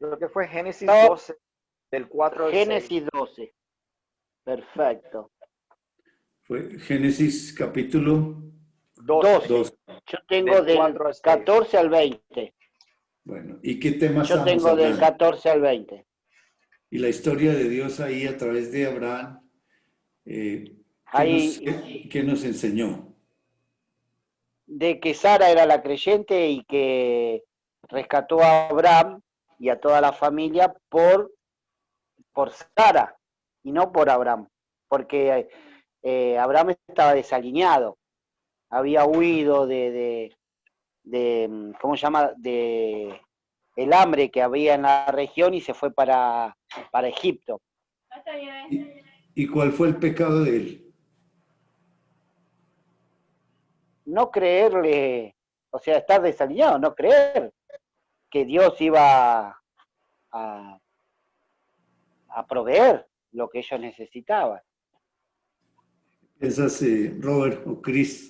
Creo que fue Génesis No. 12, del 4 al 6. Génesis 12. Perfecto. Fue Génesis capítulo 12. 2. Yo tengo Del del 4 al 6. 14 al 20. Bueno, ¿y qué tema Yo estamos tengo del hablando? 14 al 20. Y la historia de Dios ahí a través de Abraham, ¿qué Ahí, qué nos enseñó? de que Sara era la creyente y que rescató a Abraham y a toda la familia por Sara y no por Abraham, porque Abraham estaba desalineado, había huido ¿cómo se llama? De el hambre que había en la región y se fue para Egipto. ¿Y cuál fue el pecado de él? No creerle, o sea, estar desalineado, no creer que Dios iba a proveer lo que ellos necesitaban. Piensas, Robert o Chris,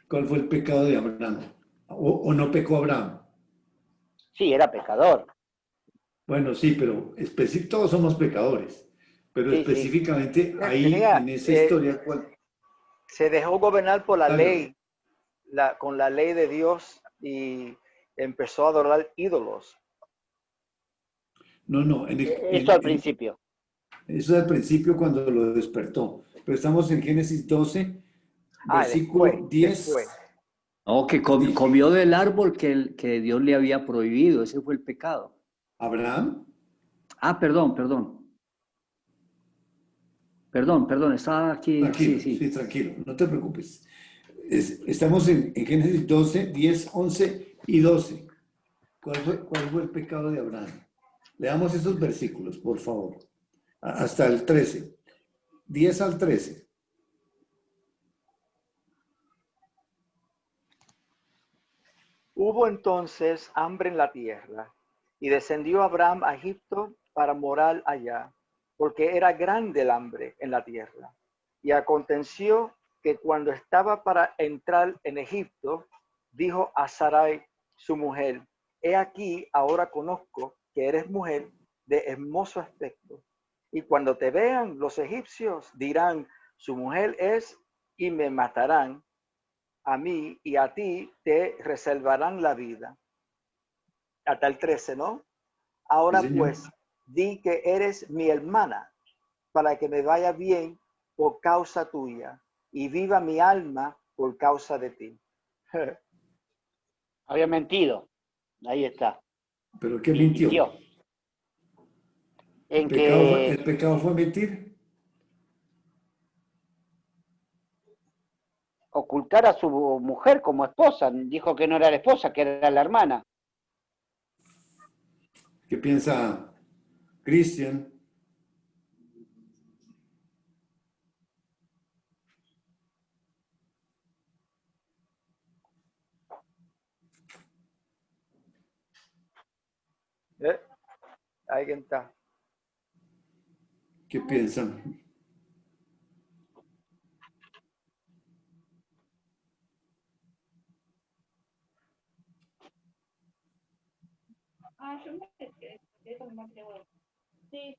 ¿cuál fue el pecado de Abraham? ¿O no pecó Abraham? Sí, era pecador. Bueno, sí, pero todos somos pecadores. Pero Sí, sí. específicamente ahí, Tenía, en esa historia, ¿cuál? se dejó gobernar por la Dale. ley, con la ley de Dios, y empezó a adorar ídolos. No, Eso al principio. eso es al principio cuando lo despertó. Pero estamos en Génesis 12, versículo 10. después. No, que comió del árbol que Dios le había prohibido. Ese fue el pecado. Abraham. Ah, perdón. Perdón, estaba aquí. Tranquilo, Sí. sí, tranquilo, no te preocupes. Estamos en Génesis 12, 10, 11 y 12. ¿Cuál fue el pecado de Abraham? Leamos esos versículos, por favor. Hasta el 13. 10 al 13. Hubo entonces hambre en la tierra, y descendió Abraham a Egipto para morar allá, porque era grande el hambre en la tierra. Y aconteció que cuando estaba para entrar en Egipto, dijo a Sarai, su mujer: he aquí, ahora conozco que eres mujer de hermoso aspecto, y cuando te vean los egipcios dirán, su mujer es, y me matarán a mí, y a ti te reservarán la vida. Hasta el 13, ¿no? Ahora Sí, señor. pues, di que eres mi hermana, para que me vaya bien por causa tuya, y viva mi alma por causa de ti. Había mentido. Ahí está. ¿Pero qué mintió? Mintió. En ¿El que pecado fue mentir? ocultar a su mujer como esposa. Dijo que no era la esposa, que era la hermana. ¿Qué piensa Christian? Ahí está. ¿Qué piensan? Yo me quedé, eso no creo. Sí.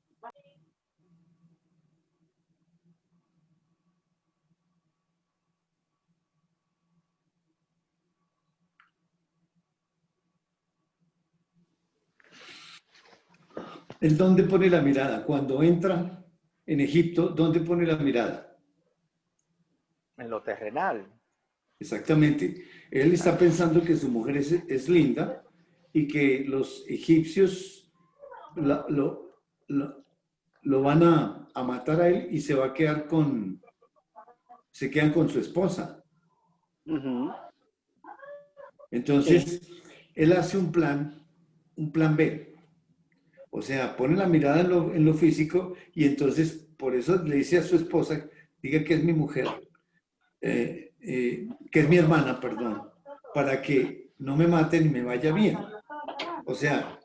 ¿El dónde pone la mirada? Cuando entra en Egipto, ¿dónde pone la mirada? En lo terrenal. Exactamente. Él está pensando que su mujer es linda y que los egipcios lo van a matar a él y se va a quedar se quedan con su esposa. Uh-huh. Entonces, Sí. él hace un plan B. O sea, pone la mirada en lo físico y entonces por eso le dice a su esposa, diga que es mi mujer, que es mi hermana, perdón, para que no me maten y me vaya bien. O sea,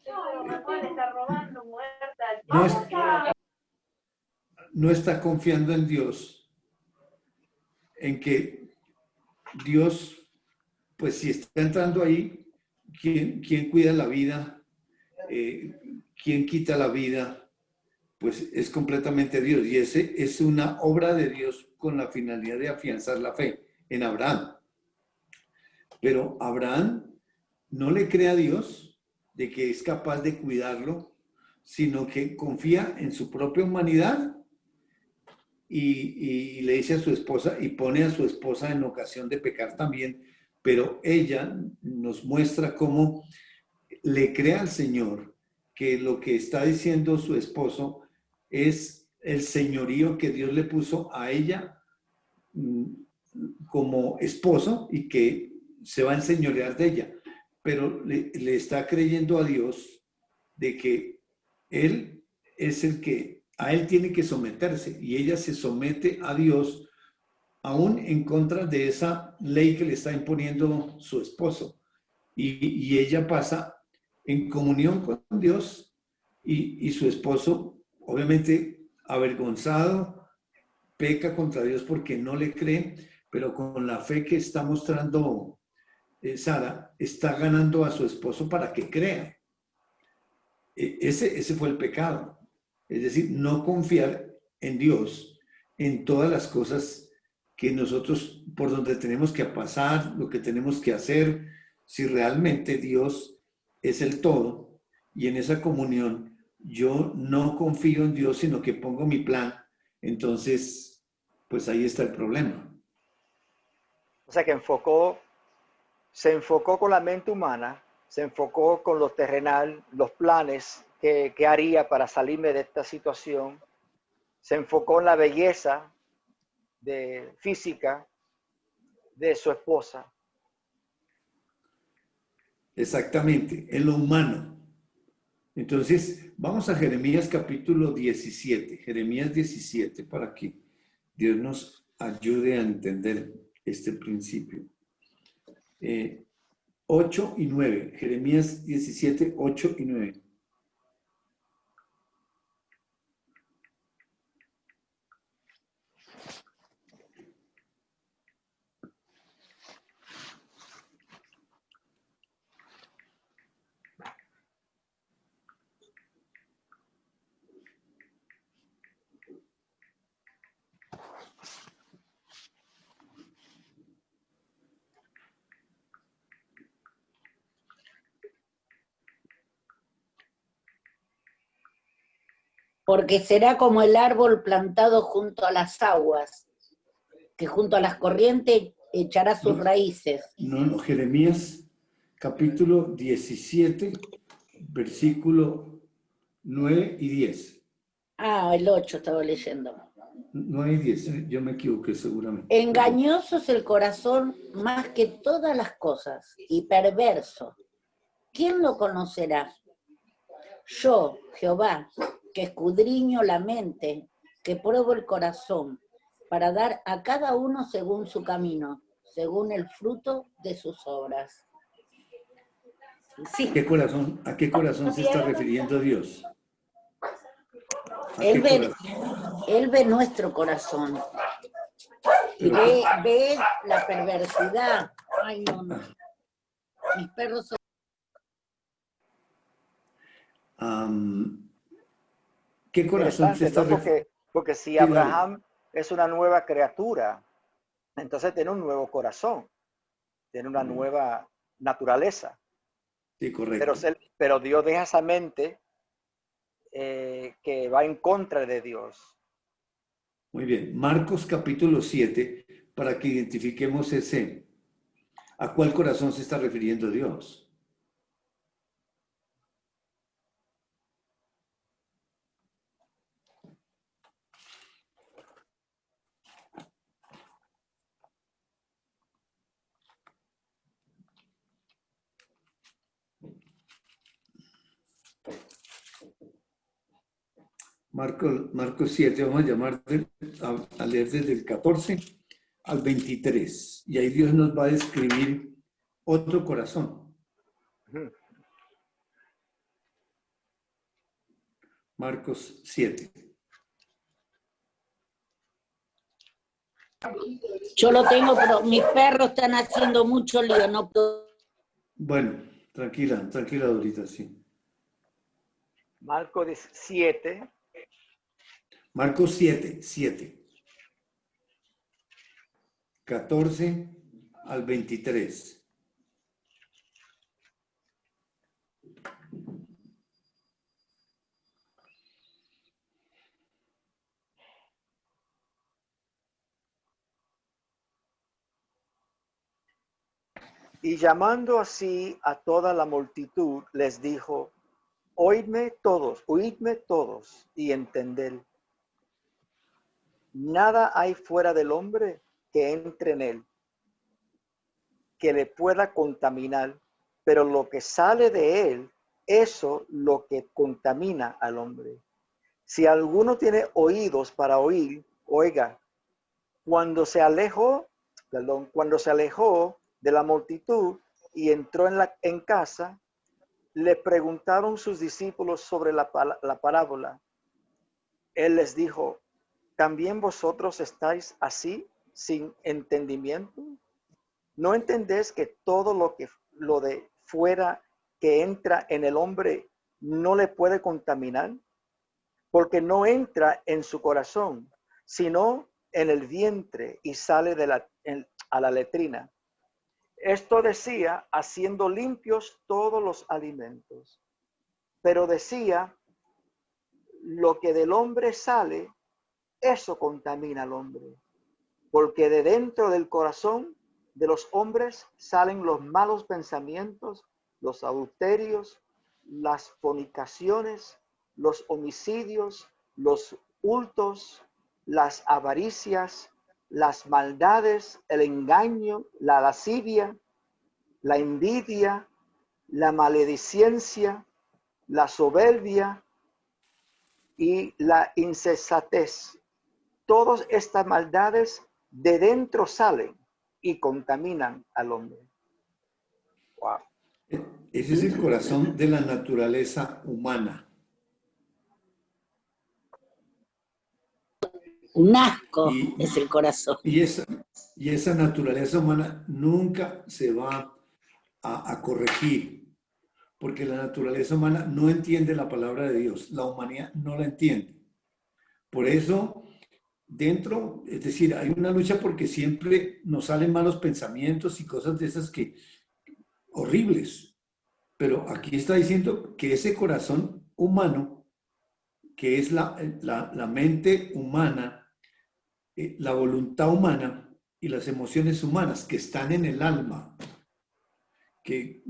no, no está confiando en Dios, en que Dios, pues si está entrando ahí, ¿quién cuida la vida quien quita la vida, pues es completamente Dios. Y ese es una obra de Dios con la finalidad de afianzar la fe en Abraham. Pero Abraham no le cree a Dios de que es capaz de cuidarlo, sino que confía en su propia humanidad y le dice a su esposa, y pone a su esposa en ocasión de pecar también, pero ella nos muestra cómo le cree al Señor que lo que está diciendo su esposo es el señorío que Dios le puso a ella como esposo y que se va a enseñorear de ella, pero le está creyendo a Dios de que Él es el que a Él tiene que someterse y ella se somete a Dios aún en contra de esa ley que le está imponiendo su esposo. Y ella pasa en comunión con Dios y su esposo, obviamente avergonzado, peca contra Dios porque no le cree, pero con la fe que está mostrando Sara, está ganando a su esposo para que crea. Ese fue el pecado. Es decir, no confiar en Dios en todas las cosas que nosotros, por donde tenemos que pasar, lo que tenemos que hacer, si realmente Dios es el todo y en esa comunión yo no confío en Dios, sino que pongo mi plan, entonces, pues ahí está el problema. O sea que se enfocó con la mente humana, se enfocó con lo terrenal, los planes que haría para salirme de esta situación, se enfocó en la belleza física de su esposa. Exactamente, en lo humano. Entonces, vamos a Jeremías capítulo 17, Jeremías 17, para que Dios nos ayude a entender este principio. 8 y 9, Jeremías 17, 8 y 9. Porque será como el árbol plantado junto a las aguas, que junto a las corrientes echará sus raíces. No, Jeremías capítulo 17, versículo 9 y 10. Ah, el 8 estaba leyendo. 9 y 10, yo me equivoqué seguramente. Engañoso es el corazón más que todas las cosas, y perverso. ¿Quién lo conocerá? Yo, Jehová, que escudriño la mente, que pruebo el corazón, para dar a cada uno según su camino, según el fruto de sus obras. Sí. ¿A qué corazón se está refiriendo Dios? Él ve nuestro corazón y ve la perversidad. Ay, no. Mis perros son... ¿Qué corazón se está refiriendo? Porque si Abraham es una nueva criatura, entonces tiene un nuevo corazón, tiene una nueva naturaleza. Sí, correcto. Pero Dios deja esa mente que va en contra de Dios. Muy bien. Marcos capítulo 7, para que identifiquemos ¿a cuál corazón se está refiriendo Dios? Marcos 7, vamos a leer desde el 14 al 23. Y ahí Dios nos va a describir otro corazón. Marcos 7. Yo lo tengo, pero mis perros están haciendo mucho lío. No puedo... Bueno, tranquila, Dorita, sí. Marcos 7, Marcos 7, 14 al 23. y llamando así a toda la multitud, les dijo, oídme todos, y entended. Nada hay fuera del hombre que entre en él, que le pueda contaminar, pero lo que sale de él, eso lo que contamina al hombre. Si alguno tiene oídos para oír, oiga. Cuando se alejó de la multitud y entró en casa, le preguntaron sus discípulos sobre la parábola. Él les dijo, ¿también vosotros estáis así, sin entendimiento? ¿No entendéis que todo lo de fuera que entra en el hombre no le puede contaminar? Porque no entra en su corazón, sino en el vientre y sale a la letrina. Esto decía, haciendo limpios todos los alimentos. Pero decía, lo que del hombre sale, eso contamina al hombre. Porque de dentro del corazón de los hombres salen los malos pensamientos, los adulterios, las fornicaciones, los homicidios, los hurtos, las avaricias, las maldades, el engaño, la lascivia, la envidia, la maledicencia, la soberbia y la insensatez. Todas estas maldades de dentro salen y contaminan al hombre. Wow. Ese es el corazón de la naturaleza humana. Un asco Y- es el corazón. Y esa naturaleza humana nunca se va a corregir, porque la naturaleza humana no entiende la palabra de Dios, la humanidad no la entiende. Por eso, dentro, es decir, hay una lucha porque siempre nos salen malos pensamientos y cosas de esas que horribles. Pero aquí está diciendo que ese corazón humano, que es la mente humana, la voluntad humana y las emociones humanas que están en el alma, que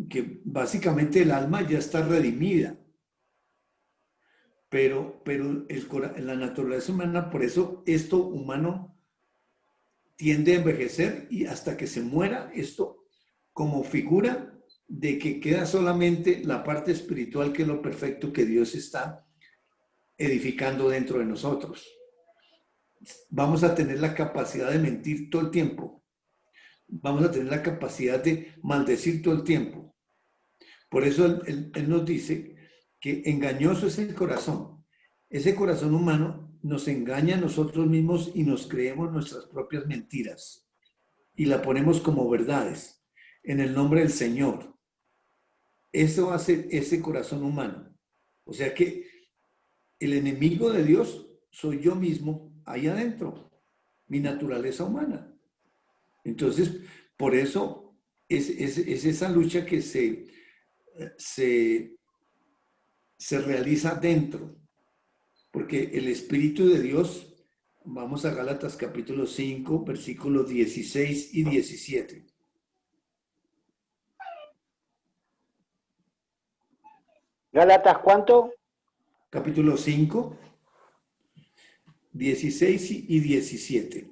básicamente el alma ya está redimida, pero la naturaleza humana, por eso esto humano tiende a envejecer y hasta que se muera esto como figura de que queda solamente la parte espiritual, que es lo perfecto que Dios está edificando dentro de nosotros. Vamos a tener la capacidad de mentir todo el tiempo. Vamos a tener la capacidad de maldecir todo el tiempo. Por eso él nos dice que engañoso es el corazón. Ese corazón humano nos engaña a nosotros mismos y nos creemos nuestras propias mentiras y la ponemos como verdades en el nombre del Señor. Eso hace ese corazón humano. O sea que el enemigo de Dios soy yo mismo ahí adentro, mi naturaleza humana. Entonces, por eso es esa lucha que se realiza dentro, porque el Espíritu de Dios, vamos a Gálatas capítulo 5, versículos 16 y 17. Gálatas, ¿cuánto? Capítulo 5, 16 y 17.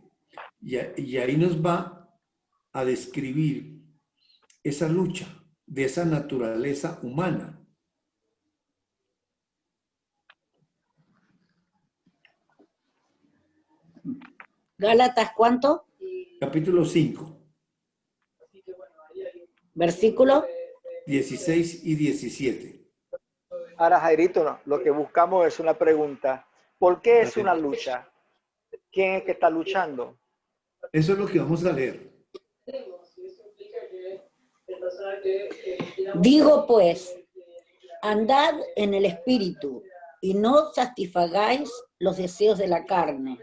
Y ahí nos va a describir esa lucha de esa naturaleza humana. Gálatas, ¿cuánto? Capítulo 5, Versículo. 16 y 17. Ahora, Jairito, no, lo que buscamos es una pregunta. ¿Por qué es una lucha? ¿Quién es que está luchando? Eso es lo que vamos a leer. Digo pues, andad en el espíritu y no satisfagáis los deseos de la carne,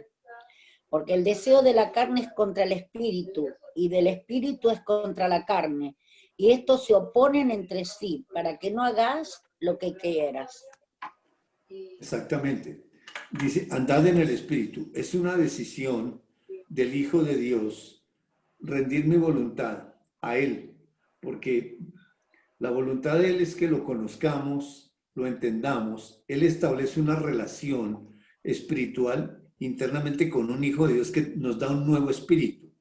porque el deseo de la carne es contra el espíritu, y del espíritu es contra la carne, y estos se oponen entre sí, para que no hagas lo que quieras. Exactamente. Dice, andad en el Espíritu. Es una decisión del Hijo de Dios rendir mi voluntad a Él, porque la voluntad de Él es que lo conozcamos, lo entendamos. Él establece una relación espiritual internamente con un Hijo de Dios que nos da un nuevo espíritu.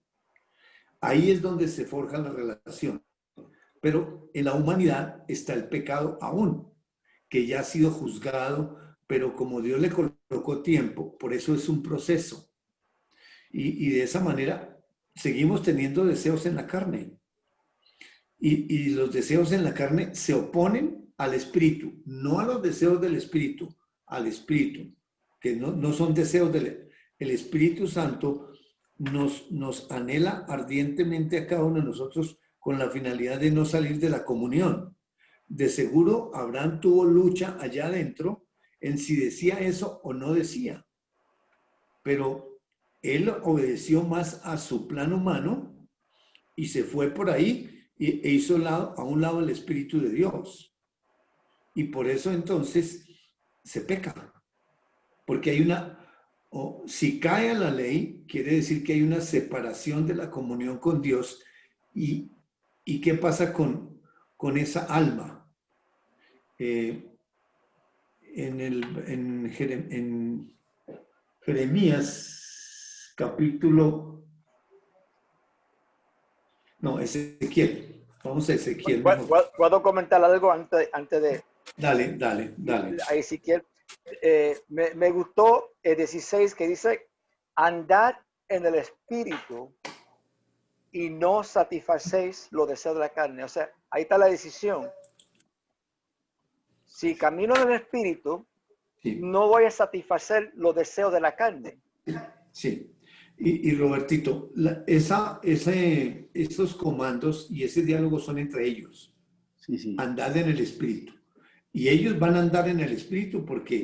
Ahí es donde se forja la relación. Pero en la humanidad está el pecado aún, que ya ha sido juzgado, pero como Dios le colocó tiempo, por eso es un proceso. Y de esa manera seguimos teniendo deseos en la carne. Y los deseos en la carne se oponen al espíritu, no a los deseos del espíritu, al espíritu, que no son deseos del el Espíritu Santo, nos anhela ardientemente a cada uno de nosotros con la finalidad de no salir de la comunión. De seguro Abraham tuvo lucha allá adentro en si decía eso o no decía, pero él obedeció más a su plan humano y se fue por ahí e hizo a un lado el Espíritu de Dios. Y por eso entonces se peca, porque hay si cae a la ley, quiere decir que hay una separación de la comunión con Dios. ¿Y qué pasa con esa alma? En Jeremías, Ezequiel. Vamos a Ezequiel mejor. ¿Puedo comentar algo antes de Dale. a Ezequiel? Me gustó el 16 que dice, andad en el espíritu y no satisfacéis los deseos de la carne. O sea, ahí está la decisión. Si camino en el espíritu, Sí. no voy a satisfacer los deseos de la carne. Sí. Y Robertito, esos comandos y ese diálogo son entre ellos. Sí. Andad en el espíritu. Y ellos van a andar en el espíritu porque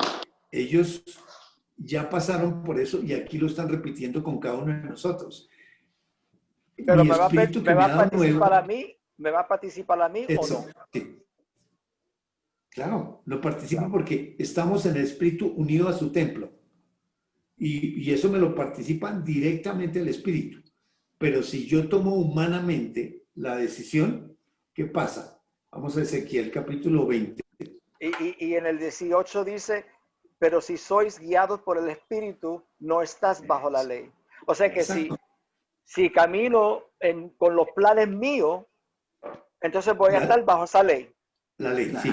ellos ya pasaron por eso y aquí lo están repitiendo con cada uno de nosotros. Pero Mi espíritu que me ha dado nuevo. ¿Me va a participar a mí o no? Sí. Claro, lo participo porque estamos en el espíritu unido a su templo. Y eso me lo participan directamente el espíritu. Pero si yo tomo humanamente la decisión, ¿qué pasa? Vamos a Ezequiel capítulo 20. Y en el 18 dice, pero si sois guiados por el espíritu, no estás bajo la ley. O sea que si camino con los planes míos, entonces voy a estar bajo esa ley. La ley, sí.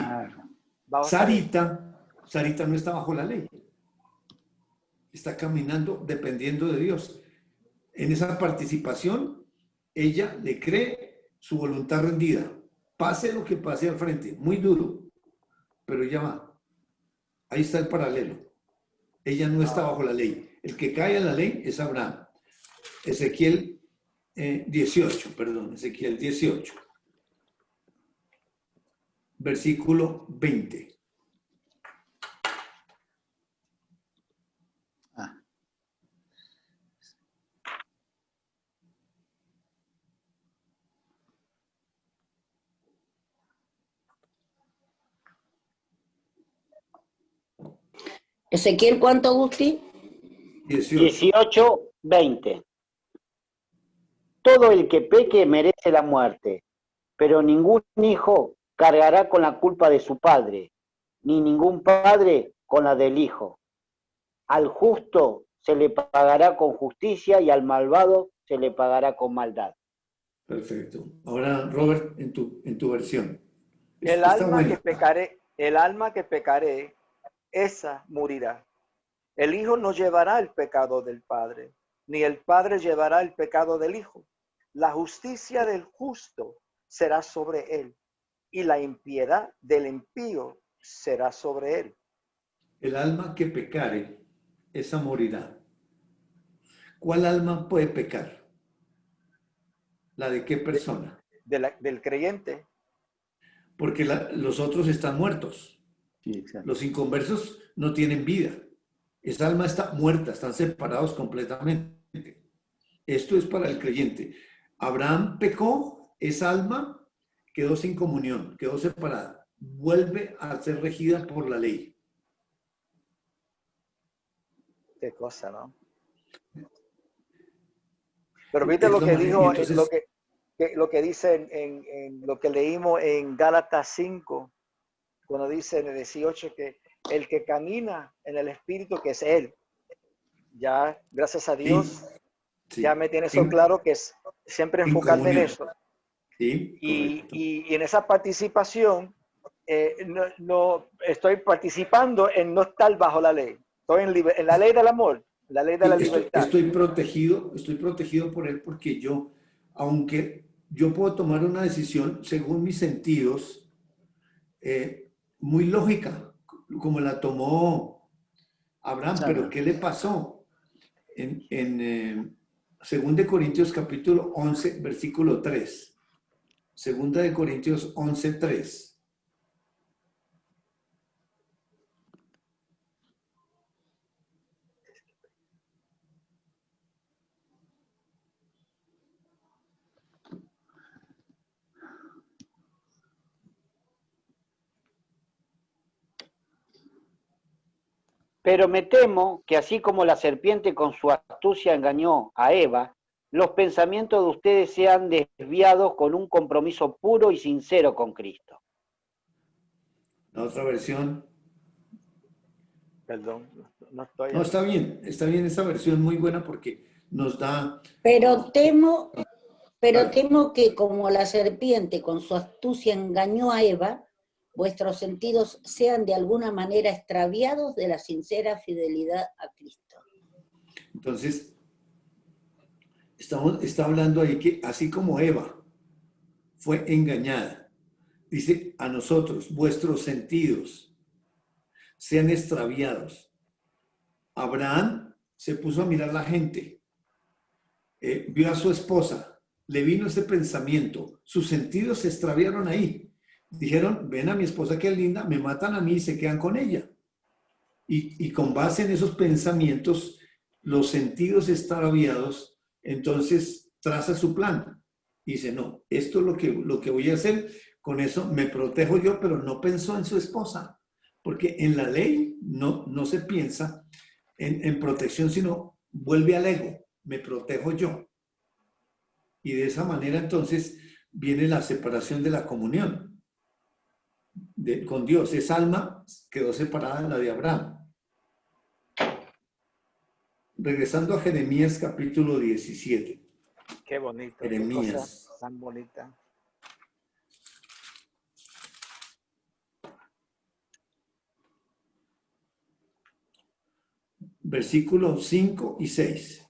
Sarita no está bajo la ley. Está caminando dependiendo de Dios. En esa participación, ella le cree su voluntad rendida. Pase lo que pase al frente, muy duro, pero ya va. Ahí está el paralelo. Ella no está bajo la ley. El que cae a la ley es Abraham. Ezequiel 18. Versículo 20. Ezequiel, ¿cuánto, Gusti? 18, 20. Todo el que peque merece la muerte, pero ningún hijo cargará con la culpa de su padre, ni ningún padre con la del hijo. Al justo se le pagará con justicia y al malvado se le pagará con maldad. Perfecto. Ahora, Robert, en tu versión. El alma que pecaré, esa morirá. El hijo no llevará el pecado del padre, ni el padre llevará el pecado del hijo. La justicia del justo será sobre él, y la impiedad del impío será sobre él. El alma que pecare, esa morirá. ¿Cuál alma puede pecar? ¿La de qué persona? Del creyente. Porque los otros están muertos. Sí, exacto. Los inconversos no tienen vida. Esa alma está muerta, están separados completamente. Esto es para el creyente. Abraham pecó, esa alma quedó sin comunión, quedó separada. Vuelve a ser regida por la ley. Qué cosa, ¿no? Pero viste Es lo la que manera, y dijo, entonces, lo que dice en lo que leímos en Gálatas 5, cuando dice en el 18 que el que camina en el Espíritu, que es Él, ya, gracias a sí, Dios, ya sí, me tiene eso claro que es siempre en enfocarme en comunión. eso. Sí, correcto. Y en esa participación, no estoy participando en no estar bajo la ley. Estoy en la ley del amor, la ley de la Sí, libertad. estoy protegido por él porque yo, aunque yo puedo tomar una decisión según mis sentidos, muy lógica, como la tomó Abraham, pero Sara. ¿qué le pasó? Según de Corintios capítulo 11, versículo 3. Segunda de Corintios 11, 3. Pero me temo que así como la serpiente con su astucia engañó a Eva, los pensamientos de ustedes sean desviados con un compromiso puro y sincero con Cristo. La otra versión. Perdón, no estoy No, ahí. está bien esa versión muy buena porque nos da... Pero temo, pero Dale. temo que como la serpiente con su astucia engañó a Eva, vuestros sentidos sean de alguna manera extraviados de la sincera fidelidad a Cristo. Entonces, está hablando ahí que así como Eva fue engañada, dice a nosotros, vuestros sentidos sean extraviados. Abraham se puso a mirar la gente, vio a su esposa, le vino ese pensamiento, sus sentidos se extraviaron ahí. Dijeron, ven a mi esposa que es linda, me matan a mí y se quedan con ella. Y con base en esos pensamientos, los sentidos extraviados, entonces traza su plan. Dice, no, esto es lo que voy a hacer, con eso me protejo yo, pero no pensó en su esposa, porque en la ley no se piensa en protección, sino vuelve al ego, me protejo yo. Y de esa manera entonces viene la separación de la comunión con Dios. Esa alma quedó separada de la de Abraham. Regresando a Jeremías capítulo 17. Qué bonito, qué cosa Jeremías. tan bonita. Versículos 5 y 6.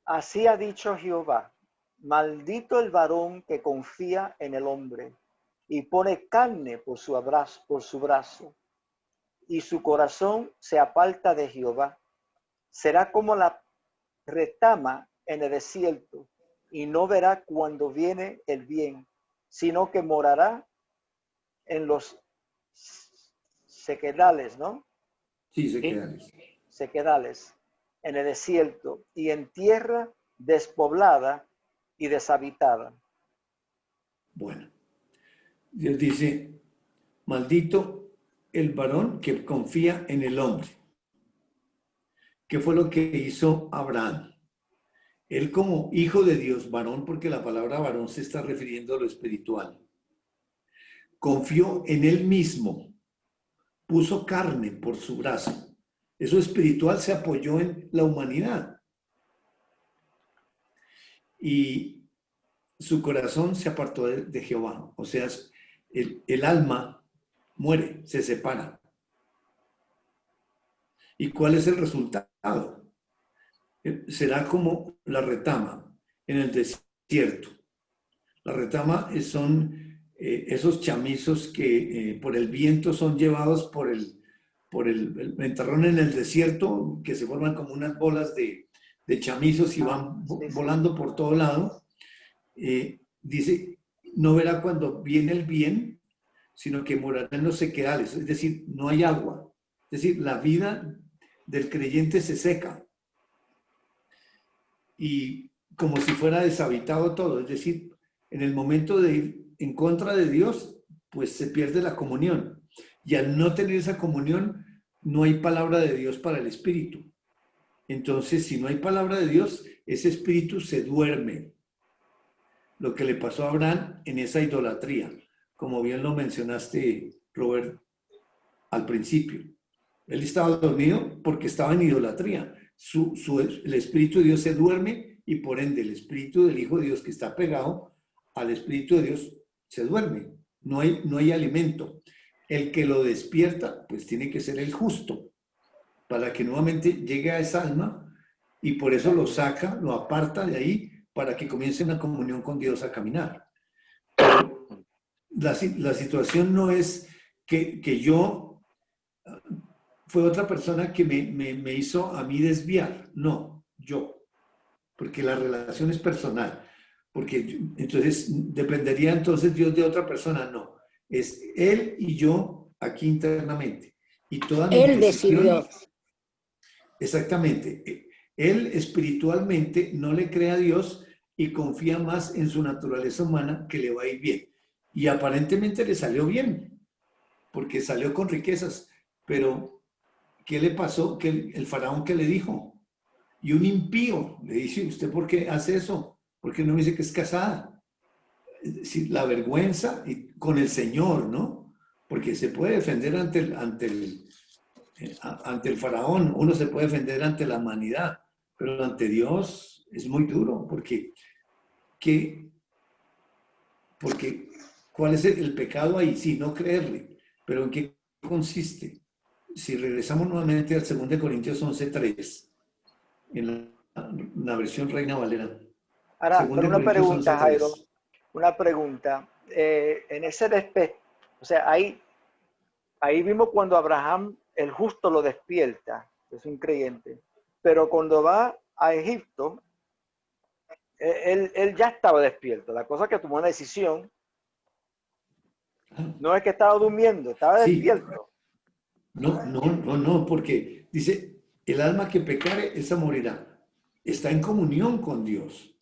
Así ha dicho Jehová, maldito el varón que confía en el hombre y pone carne por su brazo, y su corazón se aparta de Jehová. Será como la retama en el desierto, y no verá cuando viene el bien, sino que morará en los sequedales, ¿no? Sí, se ¿Sí? quedan. Sequedales, en el desierto y en tierra despoblada y deshabitada. Bueno, Dios dice, maldito el varón que confía en el hombre. ¿Qué fue lo que hizo Abraham? Él como hijo de Dios, varón, porque la palabra varón se está refiriendo a lo espiritual, confió en él mismo, puso carne por su brazo. Eso espiritual se apoyó en la humanidad. Y su corazón se apartó de Jehová. O sea, el alma muere, se separa. ¿Y cuál es el resultado? Será como la retama en el desierto. La retama son esos chamizos que por el viento son llevados por el ventarrón en el desierto, que se forman como unas bolas de chamizos y van Sí, sí. volando por todo lado. Dice, no verá cuando viene el bien, sino que morará en los sequedales, es decir, no hay agua. Es decir, la vida del creyente se seca. Y como si fuera deshabitado todo, es decir, en el momento de ir en contra de Dios, pues se pierde la comunión. Y al no tener esa comunión, no hay palabra de Dios para el espíritu. Entonces, si no hay palabra de Dios, ese espíritu se duerme. Lo que le pasó a Abraham en esa idolatría, como bien lo mencionaste, Robert, al principio. Él estaba dormido porque estaba en idolatría. El Espíritu de Dios se duerme y por ende el Espíritu del Hijo de Dios que está pegado al Espíritu de Dios se duerme. No hay alimento. El que lo despierta, pues tiene que ser el justo, para que nuevamente llegue a esa alma y por eso lo saca, lo aparta de ahí para que comience una comunión con Dios a caminar. Pero la situación no es que yo, fue otra persona que me hizo a mí desviar, no, yo, porque la relación es personal, porque entonces dependería entonces Dios de otra persona, no, es Él y yo aquí internamente. Y toda mi Él decisión, decidió. exactamente, Él espiritualmente no le cree a Dios y confía más en su naturaleza humana que le va a ir bien. Y aparentemente le salió bien, porque salió con riquezas, pero ¿qué le pasó? Que el faraón que le dijo, y un impío le dice, ¿usted por qué hace eso? ¿Por qué no me dice que es casada? Es decir, la vergüenza y con el Señor, ¿no? Porque se puede defender ante el faraón, uno se puede defender ante la humanidad, pero ante Dios es muy duro, porque ¿cuál es el pecado ahí? Sí, no creerle, pero ¿en qué consiste? Si regresamos nuevamente al 2 Corintios 11:3, en la versión Reina Valera. Ahora, 2 pero una Corintios pregunta, Jairo, 11:3. una pregunta. En ese despecho, o sea, ahí vimos cuando Abraham, el justo, lo despierta, es un creyente, pero cuando va a Egipto, él ya estaba despierto. La cosa es que tomó una decisión, no es que estaba durmiendo, estaba Sí, despierto. no, porque dice, el alma que pecare, esa morirá. Está en comunión con Dios.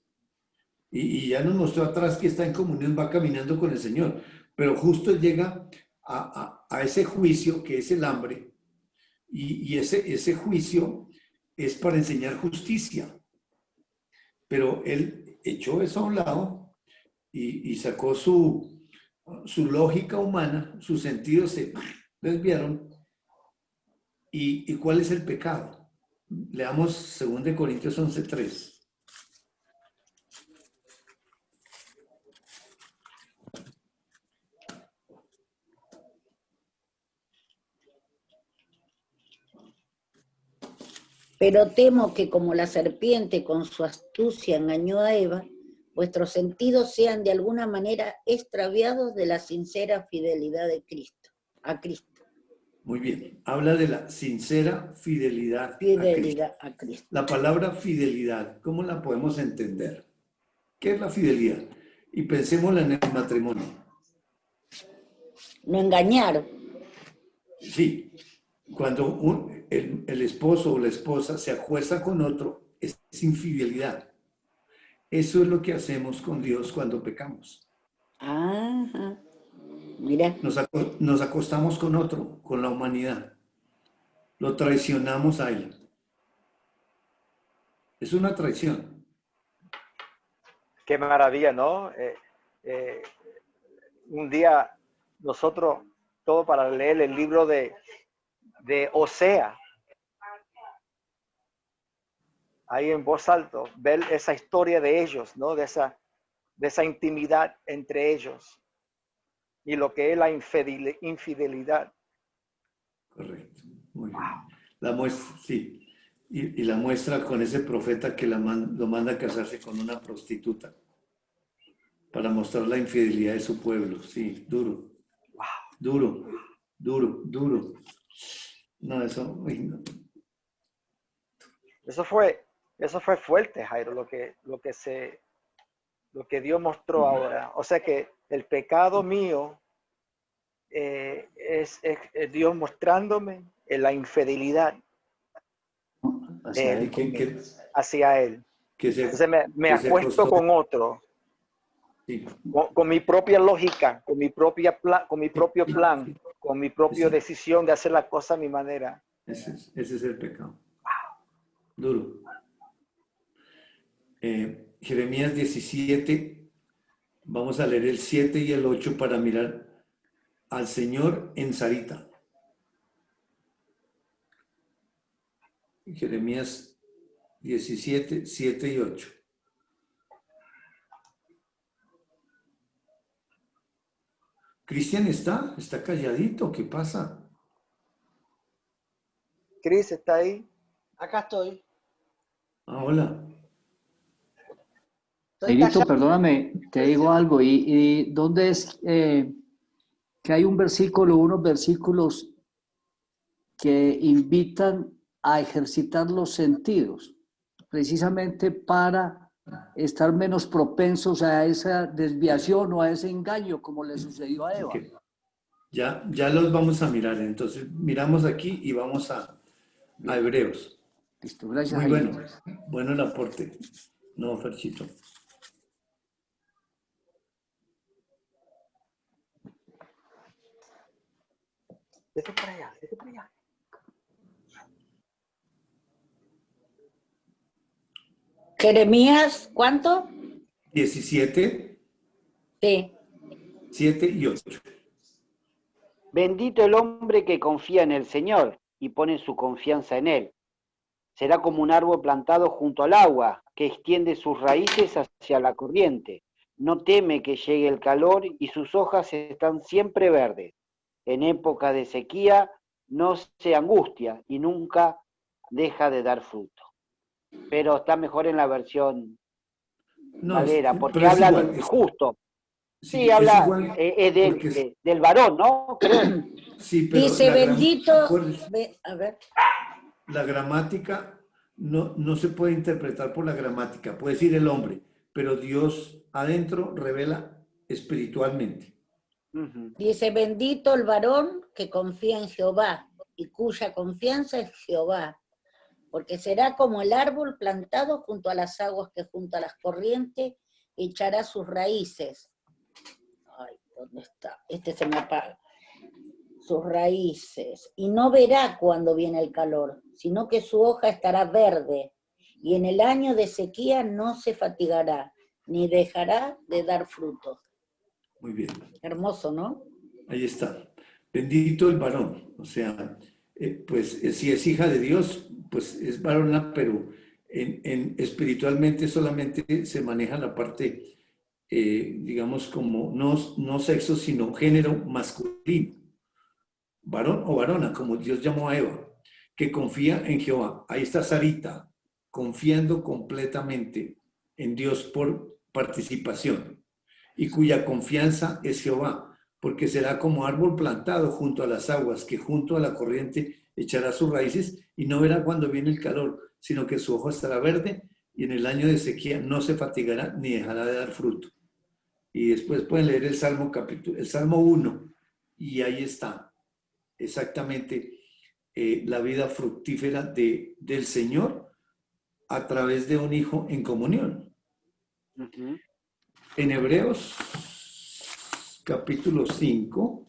Y ya nos mostró atrás que está en comunión, va caminando con el Señor. Pero justo llega a ese juicio que es el hambre. Y ese juicio es para enseñar justicia. Pero él echó eso a un lado y sacó su lógica humana, sus sentidos se desviaron. ¿Y cuál es el pecado? Leamos 2 Corintios 11:3. Pero temo que como la serpiente con su astucia engañó a Eva, vuestros sentidos sean de alguna manera extraviados de la sincera fidelidad de Cristo, a Cristo. Muy bien, habla de la sincera fidelidad a Cristo. Fidelidad a Cristo. La palabra fidelidad, ¿cómo la podemos entender? ¿Qué es la fidelidad? Y pensémosla en el matrimonio. No engañar. Sí, cuando el esposo o la esposa se acuesta con otro, es infidelidad. Eso es lo que hacemos con Dios cuando pecamos. Ajá. Mira. Nos acostamos con otro, con la humanidad. Lo traicionamos a él. Es una traición. Qué maravilla, ¿no? Un día nosotros, todo para leer el libro de Osea, ahí en voz alta, ver esa historia de ellos, ¿no? De esa intimidad entre ellos y lo que es la infidelidad. Correcto. Muy bien. La muestra, sí. Y la muestra con ese profeta que lo manda a casarse con una prostituta para mostrar la infidelidad de su pueblo. Sí, duro. Duro, duro, duro. No, eso, uy, no. Eso fue fuerte, Jairo, lo que Dios mostró ahora. O sea que el pecado mío es Dios mostrándome la infidelidad de Hacia Él él conmigo. hacia Él. Que se, Entonces me que se acuesto acostó. con otro, Sí, con mi propia lógica, con mi propio sí, plan, sí, con mi propia sí. decisión de hacer las cosas a mi manera. Ese es el pecado. Duro. Jeremías 17, vamos a leer el 7 y el 8 para mirar al Señor en Sarita. Jeremías 17, 7 y 8. Cristian está calladito, ¿qué pasa? Cris, ¿está ahí? Acá estoy. Ah, hola. Estoy Jairito, callado. perdóname, te digo algo. ¿Y dónde es que hay un versículo, unos versículos que invitan a ejercitar los sentidos, precisamente para estar menos propensos a esa desviación o a ese engaño, como le sucedió a Eva? Okay. Ya los vamos a mirar. Entonces, miramos aquí y vamos a Bien, Hebreos. listo, gracias, Muy Jairito. bueno. Bueno el aporte. No, Ferchito. Vete para allá, vete para allá. Jeremías, ¿cuánto? 17, Sí. 7 y 8. Bendito el hombre que confía en el Señor y pone su confianza en Él. Será como un árbol plantado junto al agua, que extiende sus raíces hacia la corriente. No teme que llegue el calor y sus hojas están siempre verdes. En época de sequía no se angustia y nunca deja de dar fruto. Pero está mejor en la versión No, Valera, porque pero es habla igual. del justo. Sí, Sí, es habla igual porque del varón, ¿no? Creo. sí, pero Dice, bendito, a ver, la gramática no se puede interpretar por la gramática, puede decir el hombre, pero Dios adentro revela espiritualmente. dice, bendito el varón que confía en Jehová y cuya confianza es Jehová, porque será como el árbol plantado junto a las aguas que junto a las corrientes echará sus raíces. Ay, ¿dónde está? Este se me apaga. Sus raíces, y no verá cuando viene el calor, sino que su hoja estará verde, y en el año de sequía no se fatigará, ni dejará de dar fruto. Muy bien. Hermoso, ¿no? Ahí está. Bendito el varón. O sea, si es hija de Dios, pues es varona, pero espiritualmente solamente se maneja la parte, digamos, como no sexo, sino género masculino. Varón o varona, como Dios llamó a Eva, que confía en Jehová. Ahí está Sarita, confiando completamente en Dios por participación, y cuya confianza es Jehová, porque será como árbol plantado junto a las aguas, que junto a la corriente echará sus raíces y no verá cuando viene el calor, sino que su hoja estará verde y en el año de sequía no se fatigará ni dejará de dar fruto. Y después pueden leer el Salmo 1 y ahí está exactamente la vida fructífera del Señor a través de un hijo en comunión. En Hebreos capítulo 5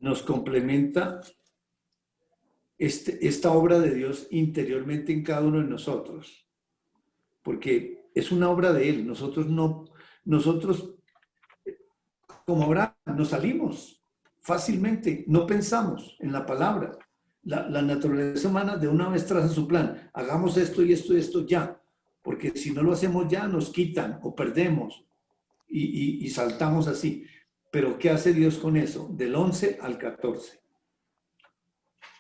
nos complementa esta obra de Dios interiormente en cada uno de nosotros, porque es una obra de Él. Nosotros como Abraham nos salimos fácilmente, no pensamos en la palabra. La naturaleza humana de una vez traza su plan. Hagamos esto y esto y esto ya, porque si no lo hacemos ya nos quitan o perdemos y saltamos así. Pero ¿qué hace Dios con eso? Del 11 al 14.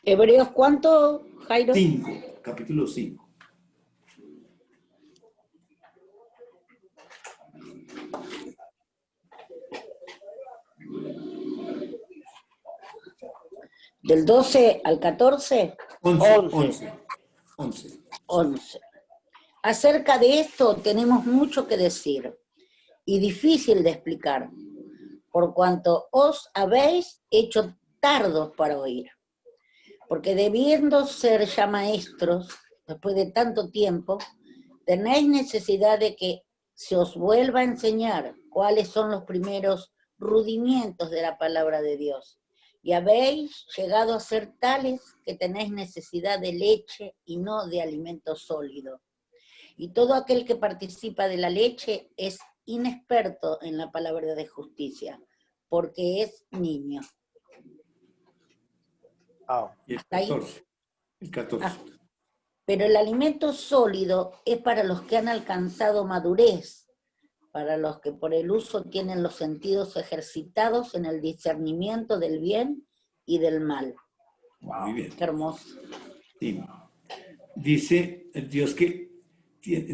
Hebreos, ¿cuánto, Jairo? 5, capítulo 5. Del 12 al 14, 11. 11. Acerca de esto tenemos mucho que decir y difícil de explicar, por cuanto os habéis hecho tardos para oír. Porque debiendo ser ya maestros, después de tanto tiempo, tenéis necesidad de que se os vuelva a enseñar cuáles son los primeros rudimientos de la palabra de Dios. Y habéis llegado a ser tales que tenéis necesidad de leche y no de alimento sólido. Y todo aquel que participa de la leche es inexperto en la palabra de justicia, porque es niño. Y el ¿Hasta ahí? 14. El 14. Ah, pero el alimento sólido es para los que han alcanzado madurez, para los que por el uso tienen los sentidos ejercitados en el discernimiento del bien y del mal. Muy bien. Qué hermoso. Sí. Dice el Dios que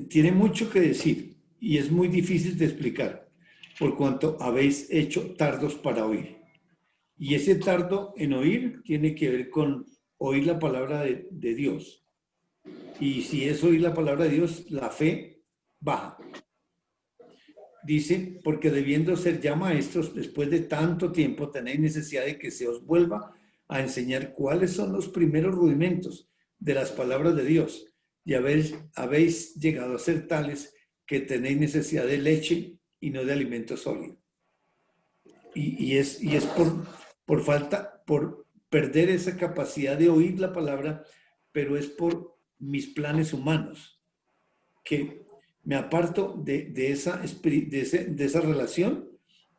tiene mucho que decir y es muy difícil de explicar, por cuanto habéis hecho tardos para oír. Y ese tardo en oír tiene que ver con oír la palabra de Dios. Y si es oír la palabra de Dios, la fe baja. Dice, porque debiendo ser ya maestros, después de tanto tiempo, tenéis necesidad de que se os vuelva a enseñar cuáles son los primeros rudimentos de las palabras de Dios. Y habéis llegado a ser tales que tenéis necesidad de leche y no de alimento sólido. Y es por falta, por perder esa capacidad de oír la palabra, pero es por mis planes humanos, que me aparto de esa relación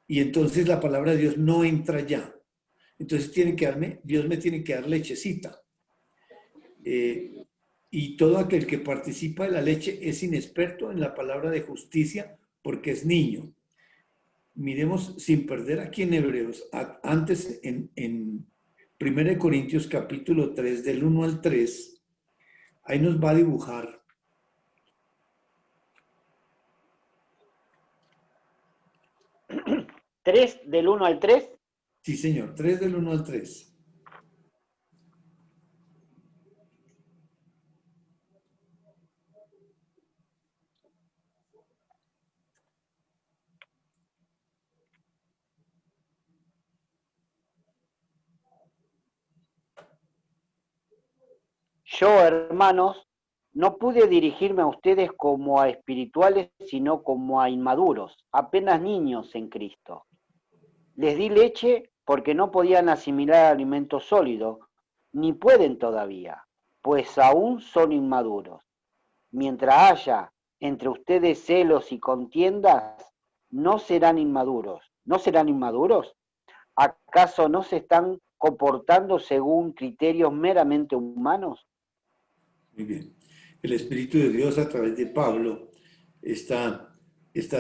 y entonces la palabra de Dios no entra ya. Entonces Dios me tiene que dar lechecita. Y todo aquel que participa de la leche es inexperto en la palabra de justicia porque es niño. Miremos sin perder aquí en Hebreos, antes en 1 Corintios capítulo 3, del 1 al 3, ahí nos va a dibujar. ¿3 del 1 al 3? Sí, señor, 3 del 1 al 3. Yo, hermanos, no pude dirigirme a ustedes como a espirituales, sino como a inmaduros, apenas niños en Cristo. Les di leche porque no podían asimilar alimento sólido, ni pueden todavía, pues aún son inmaduros. Mientras haya entre ustedes celos y contiendas, no serán inmaduros. ¿No serán inmaduros? ¿Acaso no se están comportando según criterios meramente humanos? Muy bien. El Espíritu de Dios a través de Pablo está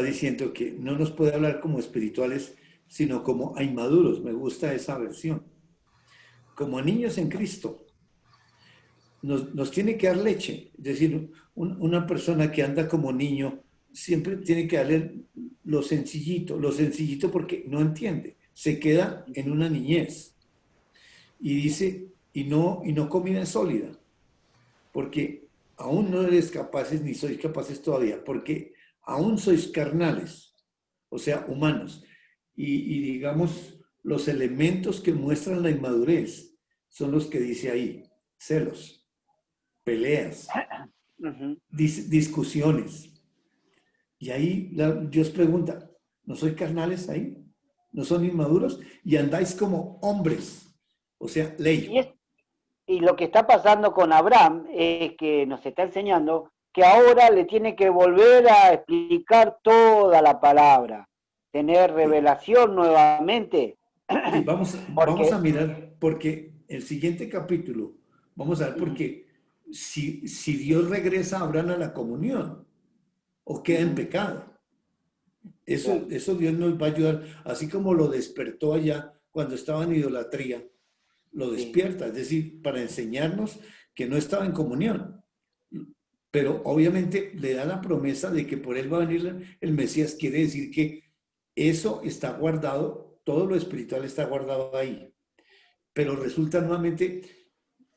diciendo que no nos puede hablar como espirituales, sino como a inmaduros. Me gusta esa versión. Como a niños en Cristo. Nos tiene que dar leche. Es decir, una persona que anda como niño siempre tiene que darle lo sencillito porque no entiende. Se queda en una niñez. Y dice, y no comida sólida. Porque aún no eres capaces, ni sois capaces todavía, porque aún sois carnales, o sea, humanos. Y digamos, los elementos que muestran la inmadurez son los que dice ahí: celos, peleas, discusiones. Y ahí Dios pregunta, ¿no sois carnales ahí? ¿No son inmaduros? Y andáis como hombres, o sea, ley. Y lo que está pasando con Abraham es que nos está enseñando que ahora le tiene que volver a explicar toda la palabra, tener revelación nuevamente. Sí, vamos a mirar, porque el siguiente capítulo, vamos a ver porque si Dios regresa a Abraham a la comunión o queda en pecado. Eso Dios nos va a ayudar, así como lo despertó allá cuando estaba en idolatría, lo despierta, es decir, para enseñarnos que no estaba en comunión. Pero obviamente le da la promesa de que por él va a venir el Mesías, quiere decir que eso está guardado, todo lo espiritual está guardado ahí. pero resulta nuevamente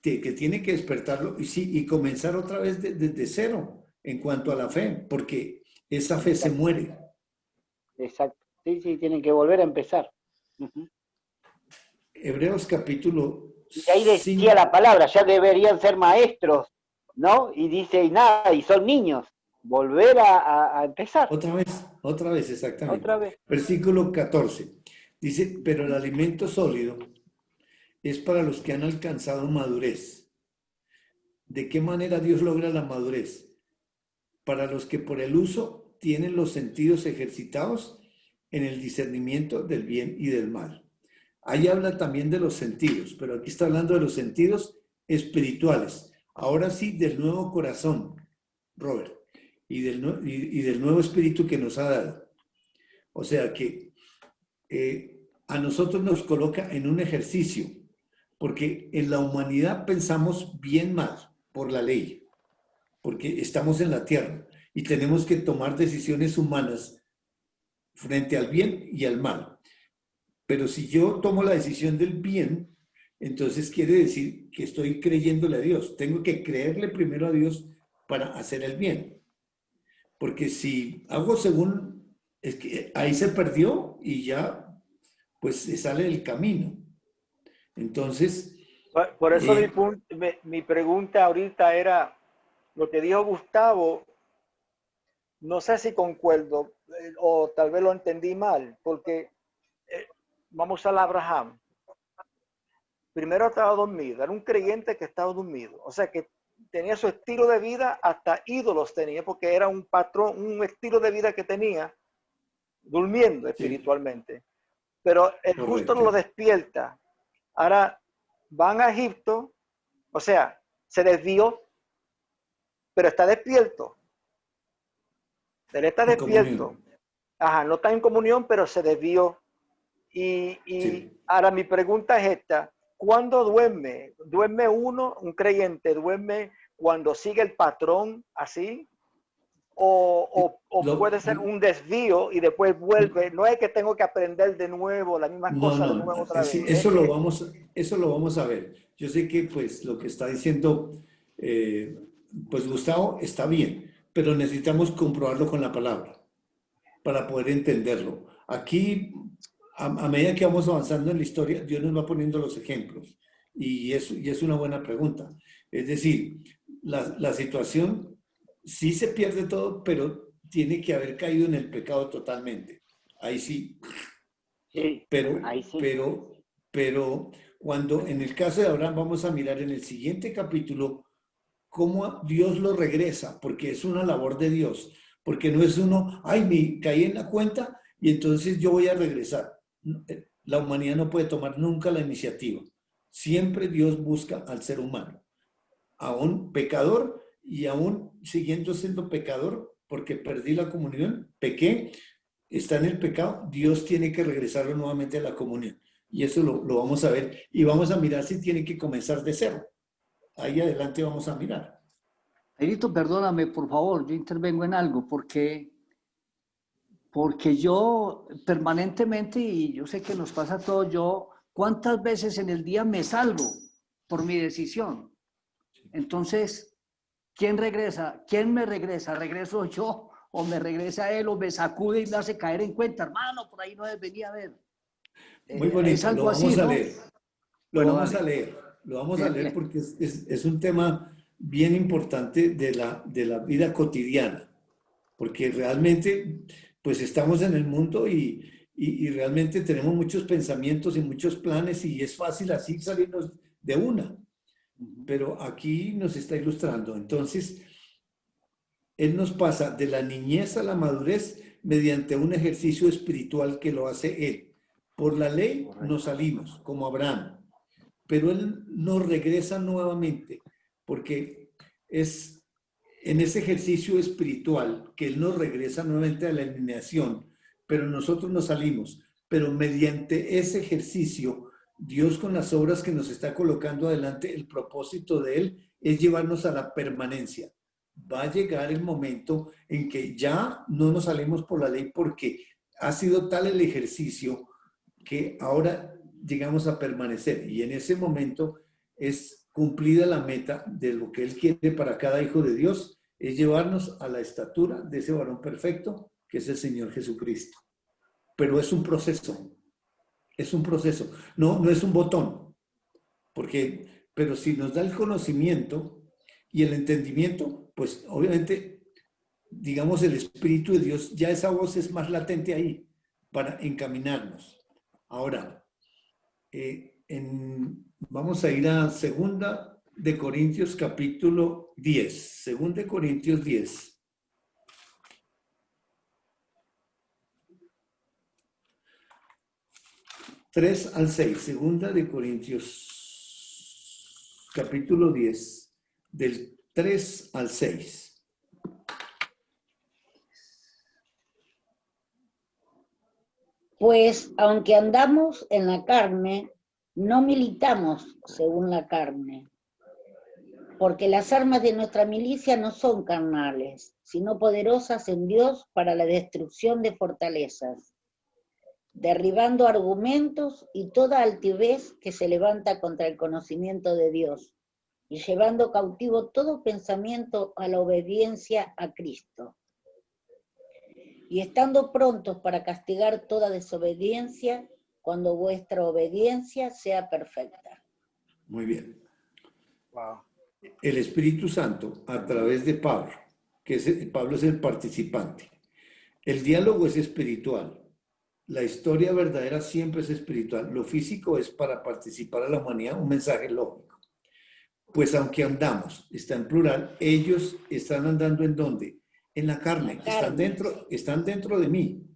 que tiene que despertarlo y, sí, y comenzar otra vez desde cero en cuanto a la fe, porque esa fe se muere. Exacto. Sí, sí, tienen que volver a empezar. Ujú. Hebreos capítulo Y ahí decía 5. la palabra, ya deberían ser maestros, ¿no? Y dice, y nada, y son niños. Volver a empezar. Otra vez, exactamente. Otra vez. Versículo 14. Dice, pero el alimento sólido es para los que han alcanzado madurez. ¿De qué manera Dios logra la madurez? Para los que por el uso tienen los sentidos ejercitados en el discernimiento del bien y del mal. Ahí habla también de los sentidos, pero aquí está hablando de los sentidos espirituales. Ahora sí, del nuevo corazón, Robert, y del nuevo espíritu que nos ha dado. O sea que a nosotros nos coloca en un ejercicio, porque en la humanidad pensamos bien mal por la ley, porque estamos en la tierra y tenemos que tomar decisiones humanas frente al bien y al mal. Pero si yo tomo la decisión del bien, entonces quiere decir que estoy creyéndole a Dios. Tengo que creerle primero a Dios para hacer el bien. Porque si hago según, es que ahí se perdió y ya pues se sale del camino. Entonces, Por eso mi pregunta ahorita era, lo que dijo Gustavo, no sé si concuerdo o tal vez lo entendí mal, porque vamos a Abraham. Primero estaba dormido, era un creyente que estaba dormido, o sea que tenía su estilo de vida, hasta ídolos tenía, porque era un patrón, un estilo de vida que tenía, durmiendo espiritualmente. Pero el justo correcto. lo despierta. Ahora van a Egipto, o sea, se desvió, pero está despierto. Él está En despierto. comunión. Ajá, no está en comunión, pero se desvió. Y Sí. ahora mi pregunta es esta. ¿Cuándo duerme? ¿Duerme uno, un creyente, duerme cuando sigue el patrón así? ¿O puede ser un desvío y después vuelve? No es que tengo que aprender de nuevo la misma cosa de No, nuevo otra sí, vez. Es que, eso lo vamos a ver. Yo sé que pues lo que está diciendo eh, pues Gustavo está bien, pero necesitamos comprobarlo con la palabra para poder entenderlo. Aquí, a medida que vamos avanzando en la historia, Dios nos va poniendo los ejemplos y es una buena pregunta. Es decir, la situación sí se pierde todo, pero tiene que haber caído en el pecado totalmente. Ahí sí. Sí, Pero, ahí sí. pero cuando en el caso de Abraham vamos a mirar en el siguiente capítulo cómo Dios lo regresa, porque es una labor de Dios, porque no es uno, ay, me caí en la cuenta y entonces yo voy a regresar. La humanidad no puede tomar nunca la iniciativa. Siempre Dios busca al ser humano, aún pecador y aún siguiendo siendo pecador, porque perdí la comunión, pequé, está en el pecado, Dios tiene que regresarlo nuevamente a la comunión. Y eso lo vamos a ver y vamos a mirar si tiene que comenzar de cero. Ahí adelante vamos a mirar. Jairito, perdóname, por favor, yo intervengo en algo, porque yo permanentemente, y yo sé que nos pasa a todos, yo, ¿cuántas veces en el día me salgo por mi decisión? Entonces, ¿quién regresa? ¿Quién me regresa? ¿Regreso yo? ¿O me regresa él? ¿O me sacude y me hace caer en cuenta? Hermano, por ahí no debería haber. Muy Es bonito, lo algo así, vamos a ¿no? leer. Lo Bueno, vamos a dale. leer. Lo vamos a Bien, leer bien. porque es un tema bien importante de la vida cotidiana. Porque realmente, pues estamos en el mundo y realmente tenemos muchos pensamientos y muchos planes y es fácil así salirnos de una. Pero aquí nos está ilustrando. Entonces, Él nos pasa de la niñez a la madurez mediante un ejercicio espiritual que lo hace Él. Por la ley nos salimos, como Abraham, pero Él nos regresa nuevamente, porque es en ese ejercicio espiritual que Él nos regresa nuevamente a la alineación, pero nosotros nos salimos. Pero mediante ese ejercicio, Dios con las obras que nos está colocando adelante, el propósito de Él es llevarnos a la permanencia. Va a llegar el momento en que ya no nos salimos por la ley porque ha sido tal el ejercicio que ahora llegamos a permanecer. Y en ese momento es cumplida la meta de lo que Él quiere para cada hijo de Dios, es llevarnos a la estatura de ese varón perfecto, que es el Señor Jesucristo. Pero es un proceso. Es un proceso. No es un botón. Pero si nos da el conocimiento y el entendimiento, pues obviamente, digamos, el Espíritu de Dios, ya esa voz es más latente ahí para encaminarnos. Ahora, vamos a ir a 2 de Corintios capítulo 10. 2 de Corintios 10. 3 al 6, 2 de Corintios, capítulo 10, del 3 al 6. Pues aunque andamos en la carne, no militamos según la carne, porque las armas de nuestra milicia no son carnales, sino poderosas en Dios para la destrucción de fortalezas, derribando argumentos y toda altivez que se levanta contra el conocimiento de Dios, y llevando cautivo todo pensamiento a la obediencia a Cristo, y estando prontos para castigar toda desobediencia cuando vuestra obediencia sea perfecta. Muy bien. Wow. El Espíritu Santo, a través de Pablo, Pablo es el participante. El diálogo es espiritual. La historia verdadera siempre es espiritual. Lo físico es para participar a la humanidad, un mensaje lógico. Pues aunque andamos, está en plural, ellos están andando ¿en dónde? En la carne. Están dentro de mí.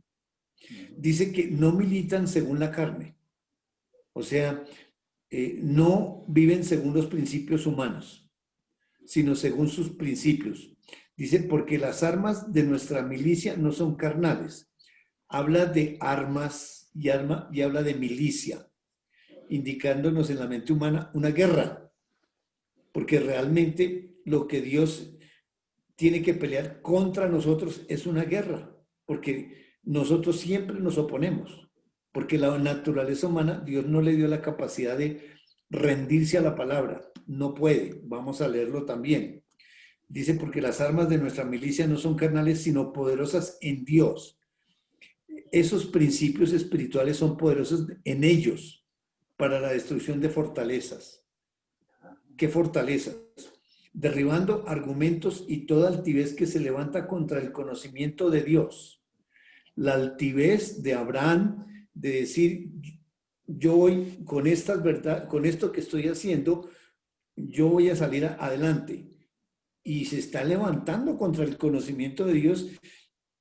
Dice que no militan según la carne. O sea, no viven según los principios humanos, sino según sus principios. Dice, porque las armas de nuestra milicia no son carnales. Habla de armas y habla de milicia, indicándonos en la mente humana una guerra, porque realmente lo que Dios tiene que pelear contra nosotros es una guerra, porque nosotros siempre nos oponemos, porque la naturaleza humana, Dios no le dio la capacidad de rendirse a la palabra, no puede, vamos a leerlo también. Dice, porque las armas de nuestra milicia no son carnales, sino poderosas en Dios. Esos principios espirituales son poderosos en ellos para la destrucción de fortalezas. ¿Qué fortalezas? Derribando argumentos y toda altivez que se levanta contra el conocimiento de Dios. La altivez de Abraham de decir, yo voy con estas verdades, con esto que estoy haciendo, yo voy a salir adelante. Y se está levantando contra el conocimiento de Dios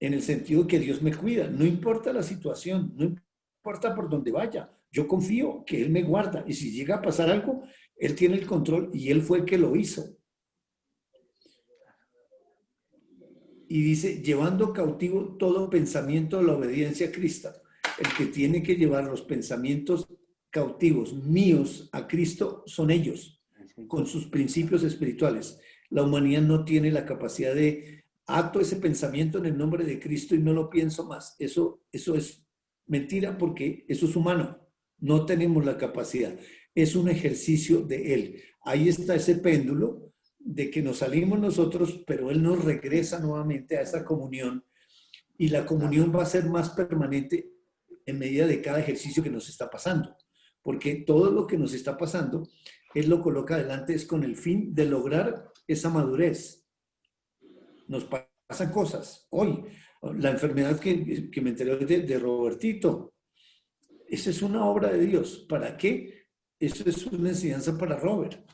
en el sentido que Dios me cuida. No importa la situación, no importa por dónde vaya. Yo confío que Él me guarda. Y si llega a pasar algo, Él tiene el control y Él fue el que lo hizo. Y dice, llevando cautivo todo pensamiento a la obediencia a Cristo. El que tiene que llevar los pensamientos cautivos míos a Cristo son ellos, con sus principios espirituales. La humanidad no tiene la capacidad de ato ese pensamiento en el nombre de Cristo y no lo pienso más. Eso es mentira porque eso es humano. No tenemos la capacidad. Es un ejercicio de Él. Ahí está ese péndulo de que nos salimos nosotros, pero Él nos regresa nuevamente a esa comunión y la comunión va a ser más permanente en medida de cada ejercicio que nos está pasando. Porque todo lo que nos está pasando, Él lo coloca adelante es con el fin de lograr esa madurez. Nos pasan cosas. Hoy, la enfermedad que me enteré de Robertito, esa es una obra de Dios. ¿Para qué? Eso es una enseñanza para Robert.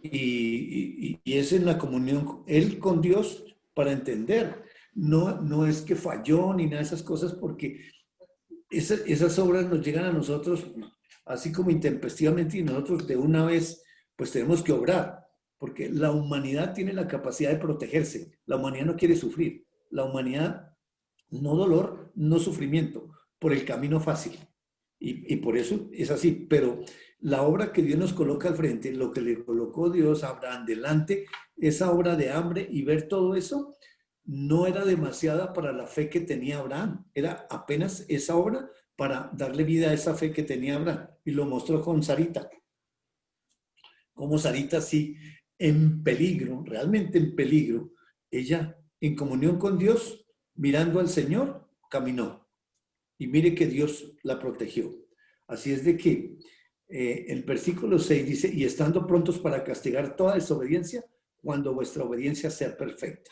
Y es en la comunión, él con Dios, para entender. No es que falló ni nada de esas cosas, porque esas obras nos llegan a nosotros así como intempestivamente y nosotros de una vez pues tenemos que obrar. Porque la humanidad tiene la capacidad de protegerse. La humanidad no quiere sufrir. La humanidad, no dolor, no sufrimiento, por el camino fácil. Y por eso es así. Pero la obra que Dios nos coloca al frente, lo que le colocó Dios a Abraham delante, esa obra de hambre y ver todo eso, no era demasiada para la fe que tenía Abraham. Era apenas esa obra para darle vida a esa fe que tenía Abraham. Y lo mostró con Sarita. Como Sarita, sí, en peligro, realmente en peligro, ella en comunión con Dios, mirando al Señor, caminó. Y mire que Dios la protegió. Así es de que el versículo 6 dice, y estando prontos para castigar toda desobediencia, cuando vuestra obediencia sea perfecta.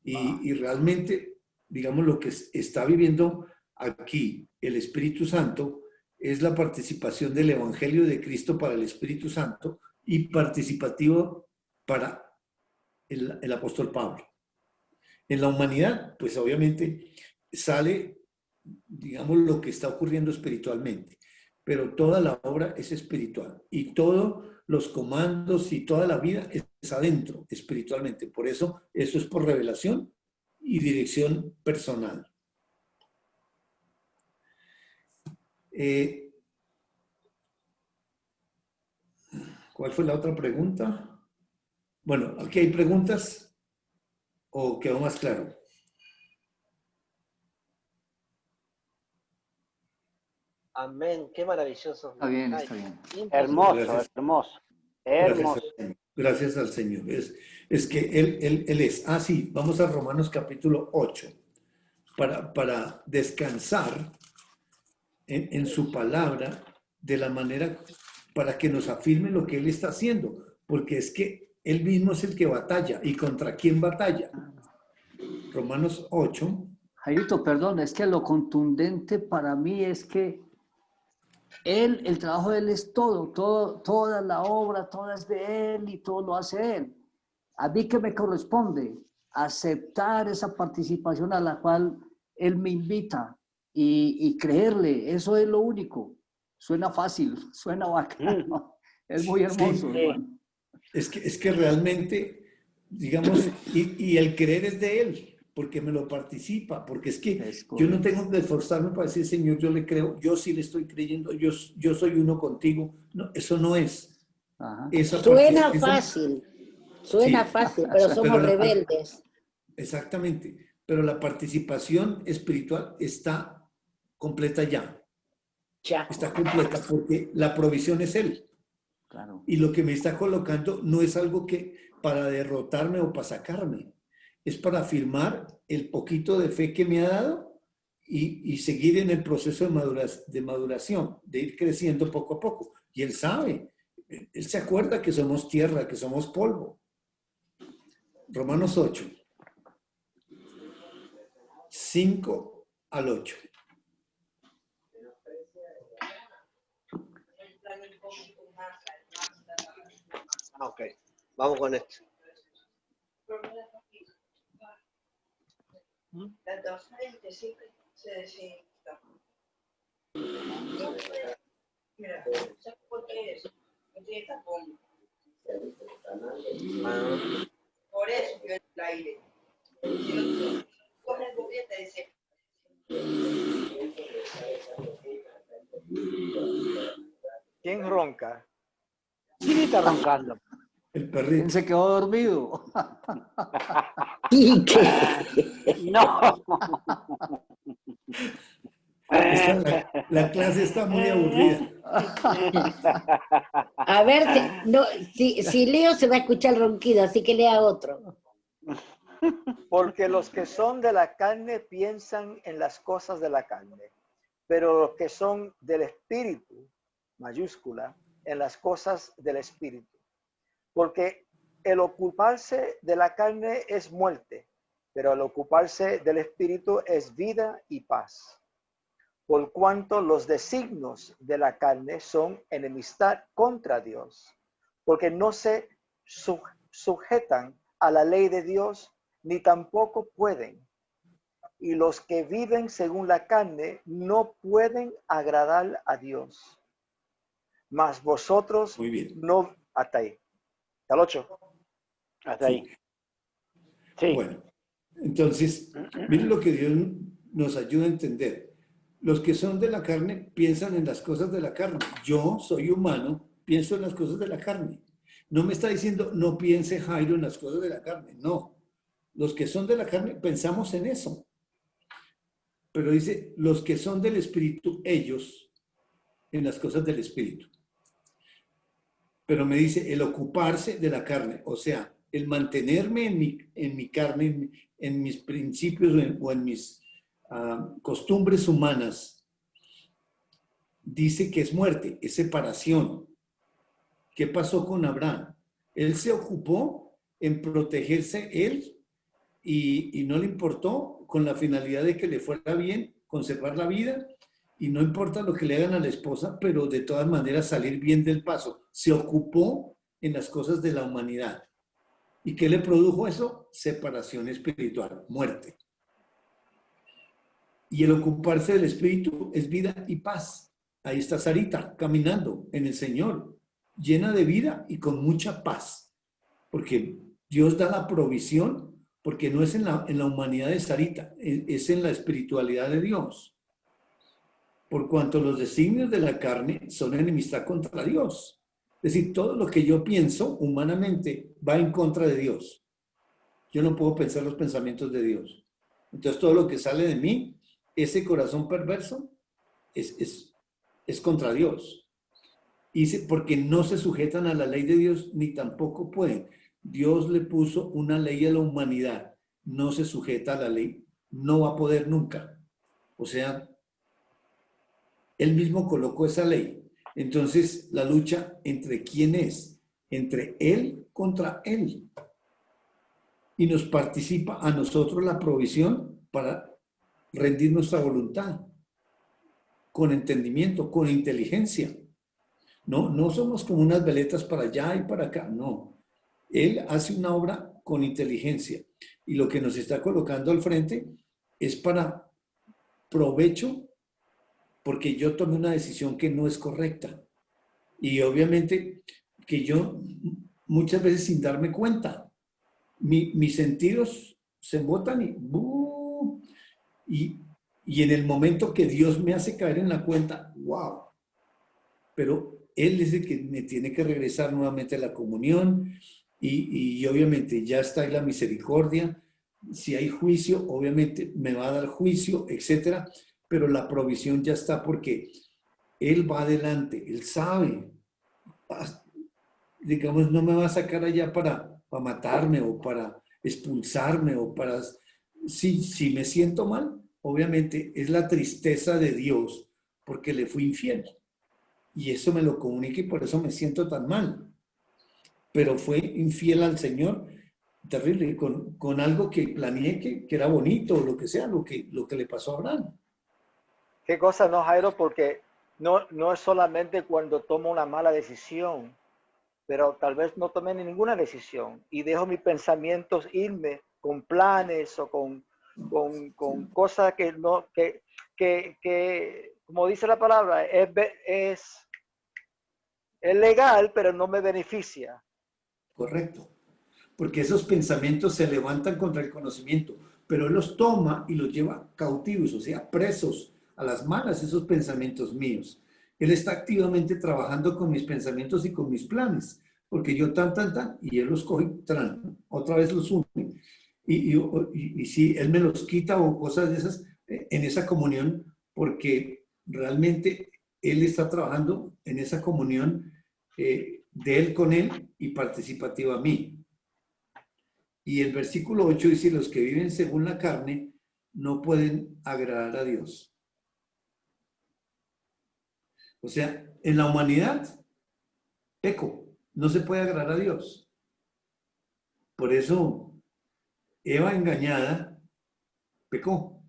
Y realmente, digamos, lo que está viviendo aquí el Espíritu Santo es la participación del Evangelio de Cristo para el Espíritu Santo y participativo para el apóstol Pablo. En la humanidad, pues obviamente sale, digamos, lo que está ocurriendo espiritualmente, pero toda la obra es espiritual y todos los comandos y toda la vida es adentro espiritualmente. Por eso es por revelación y dirección personal. ¿Cuál fue la otra pregunta? Bueno, aquí hay preguntas o quedó más claro. Amén, qué maravilloso. Está bien, Ay, está bien. Hermoso, Gracias. hermoso. Gracias Hermoso. al Señor. Gracias al Señor. Es que Él es. Ah, sí, vamos a Romanos capítulo 8 para descansar en su palabra de la manera para que nos afirme lo que Él está haciendo, porque es que Él mismo es el que batalla. ¿Y contra quién batalla? Romanos 8. Jairito, perdón, es que lo contundente para mí es que el trabajo de él es toda la obra, toda es de él y todo lo hace él. A mí que me corresponde aceptar esa participación a la cual él me invita y creerle, eso es lo único. Suena fácil, suena bacano, es muy hermoso, Sí. hermano. Es que realmente, digamos, y el creer es de Él, porque me lo participa, porque es que yo no tengo que esforzarme para decir, Señor, yo le creo, yo sí le estoy creyendo, yo soy uno contigo. No, eso no es. Ajá. Suena fácil, Sí, pero somos rebeldes. Exactamente, pero la participación espiritual está completa ya. Ya. Está completa porque la provisión es Él. Claro. Y lo que me está colocando no es algo que para derrotarme o para sacarme, es para afirmar el poquito de fe que me ha dado y seguir en el proceso de maduración, de ir creciendo poco a poco. Y Él sabe, Él se acuerda que somos tierra, que somos polvo. Romanos 8, 5 al 8. Ok, vamos con esto. La transparente siempre se desinfla. Mira, ¿sabes por qué es? No tiene tapón. Por eso que el aire. Si no coges el cubierta y dice. ¿Quién ronca? ¿Quién está roncando? El ¿Quién perrito. se quedó dormido? ¿Y qué? No. La clase está muy aburrida. A ver, si leo se va a escuchar el ronquido, así que lea otro. Porque los que son de la carne piensan en las cosas de la carne, pero los que son del espíritu, mayúscula, en las cosas del espíritu. Porque el ocuparse de la carne es muerte, pero el ocuparse del espíritu es vida y paz. Por cuanto los designios de la carne son enemistad contra Dios, porque no se sujetan a la ley de Dios, ni tampoco pueden. Y los que viven según la carne no pueden agradar a Dios. Mas vosotros Muy bien. no, hasta ahí. Hasta el 8. Hasta ahí. Sí. Bueno, entonces, miren lo que Dios nos ayuda a entender. Los que son de la carne piensan en las cosas de la carne. Yo soy humano, pienso en las cosas de la carne. No me está diciendo, no piense Jairo en las cosas de la carne. No. Los que son de la carne pensamos en eso. pero dice, los que son del Espíritu, ellos, en las cosas del Espíritu. Pero me dice, el ocuparse de la carne, o sea, el mantenerme en mi carne, en mis principios o en mis costumbres humanas, dice que es muerte, es separación. ¿Qué pasó con Abraham? Él se ocupó en protegerse él y no le importó con la finalidad de que le fuera bien, conservar la vida, y no importa lo que le hagan a la esposa, pero de todas maneras salir bien del paso. Se ocupó en las cosas de la humanidad. ¿Y qué le produjo eso? Separación espiritual, muerte. Y el ocuparse del espíritu es vida y paz. Ahí está Sarita, caminando en el Señor, llena de vida y con mucha paz. Porque Dios da la provisión, porque no es en la humanidad de Sarita, es en la espiritualidad de Dios. Por cuanto los designios de la carne son enemistad contra Dios. Es decir, todo lo que yo pienso humanamente va en contra de Dios. Yo no puedo pensar los pensamientos de Dios. Entonces todo lo que sale de mí, ese corazón perverso, es contra Dios. Y porque no se sujetan a la ley de Dios, ni tampoco pueden. Dios le puso una ley a la humanidad. No se sujeta a la ley. No va a poder nunca. O sea, Él mismo colocó esa ley. Entonces, la lucha entre quién es, entre Él contra Él. Y nos participa a nosotros la provisión para rendir nuestra voluntad, con entendimiento, con inteligencia. No somos como unas veletas para allá y para acá, no. Él hace una obra con inteligencia. Y lo que nos está colocando al frente es para provecho, porque yo tomé una decisión que no es correcta. Y obviamente que yo muchas veces sin darme cuenta, mis sentidos se botan y en el momento que Dios me hace caer en la cuenta, wow, pero Él es el que me tiene que regresar nuevamente a la comunión y obviamente ya está ahí la misericordia. Si hay juicio, obviamente me va a dar juicio, etcétera, pero la provisión ya está porque Él va adelante, Él sabe. Digamos, no me va a sacar allá para matarme o para expulsarme o para... Si me siento mal, obviamente es la tristeza de Dios porque le fui infiel. Y eso me lo comunica y por eso me siento tan mal. Pero fue infiel al Señor, terrible, con algo que planeé que era bonito, o lo que sea, lo que le pasó a Abraham. Qué cosa, no, Jairo, porque no es solamente cuando tomo una mala decisión, pero tal vez no tomé ninguna decisión y dejo mis pensamientos irme con planes o con cosas que no, que como dice la palabra, es legal, pero no me beneficia. Correcto. Porque esos pensamientos se levantan contra el conocimiento, pero Él los toma y los lleva cautivos, o sea, presos a las malas esos pensamientos míos. Él está activamente trabajando con mis pensamientos y con mis planes, porque yo tan, y Él los coge, otra vez los une. Y si Él me los quita o cosas de esas, en esa comunión, porque realmente Él está trabajando en esa comunión de Él con Él y participativa a mí. Y el versículo 8 dice, los que viven según la carne no pueden agradar a Dios. O sea, en la humanidad, peco, no se puede agradar a Dios. Por eso, Eva engañada, pecó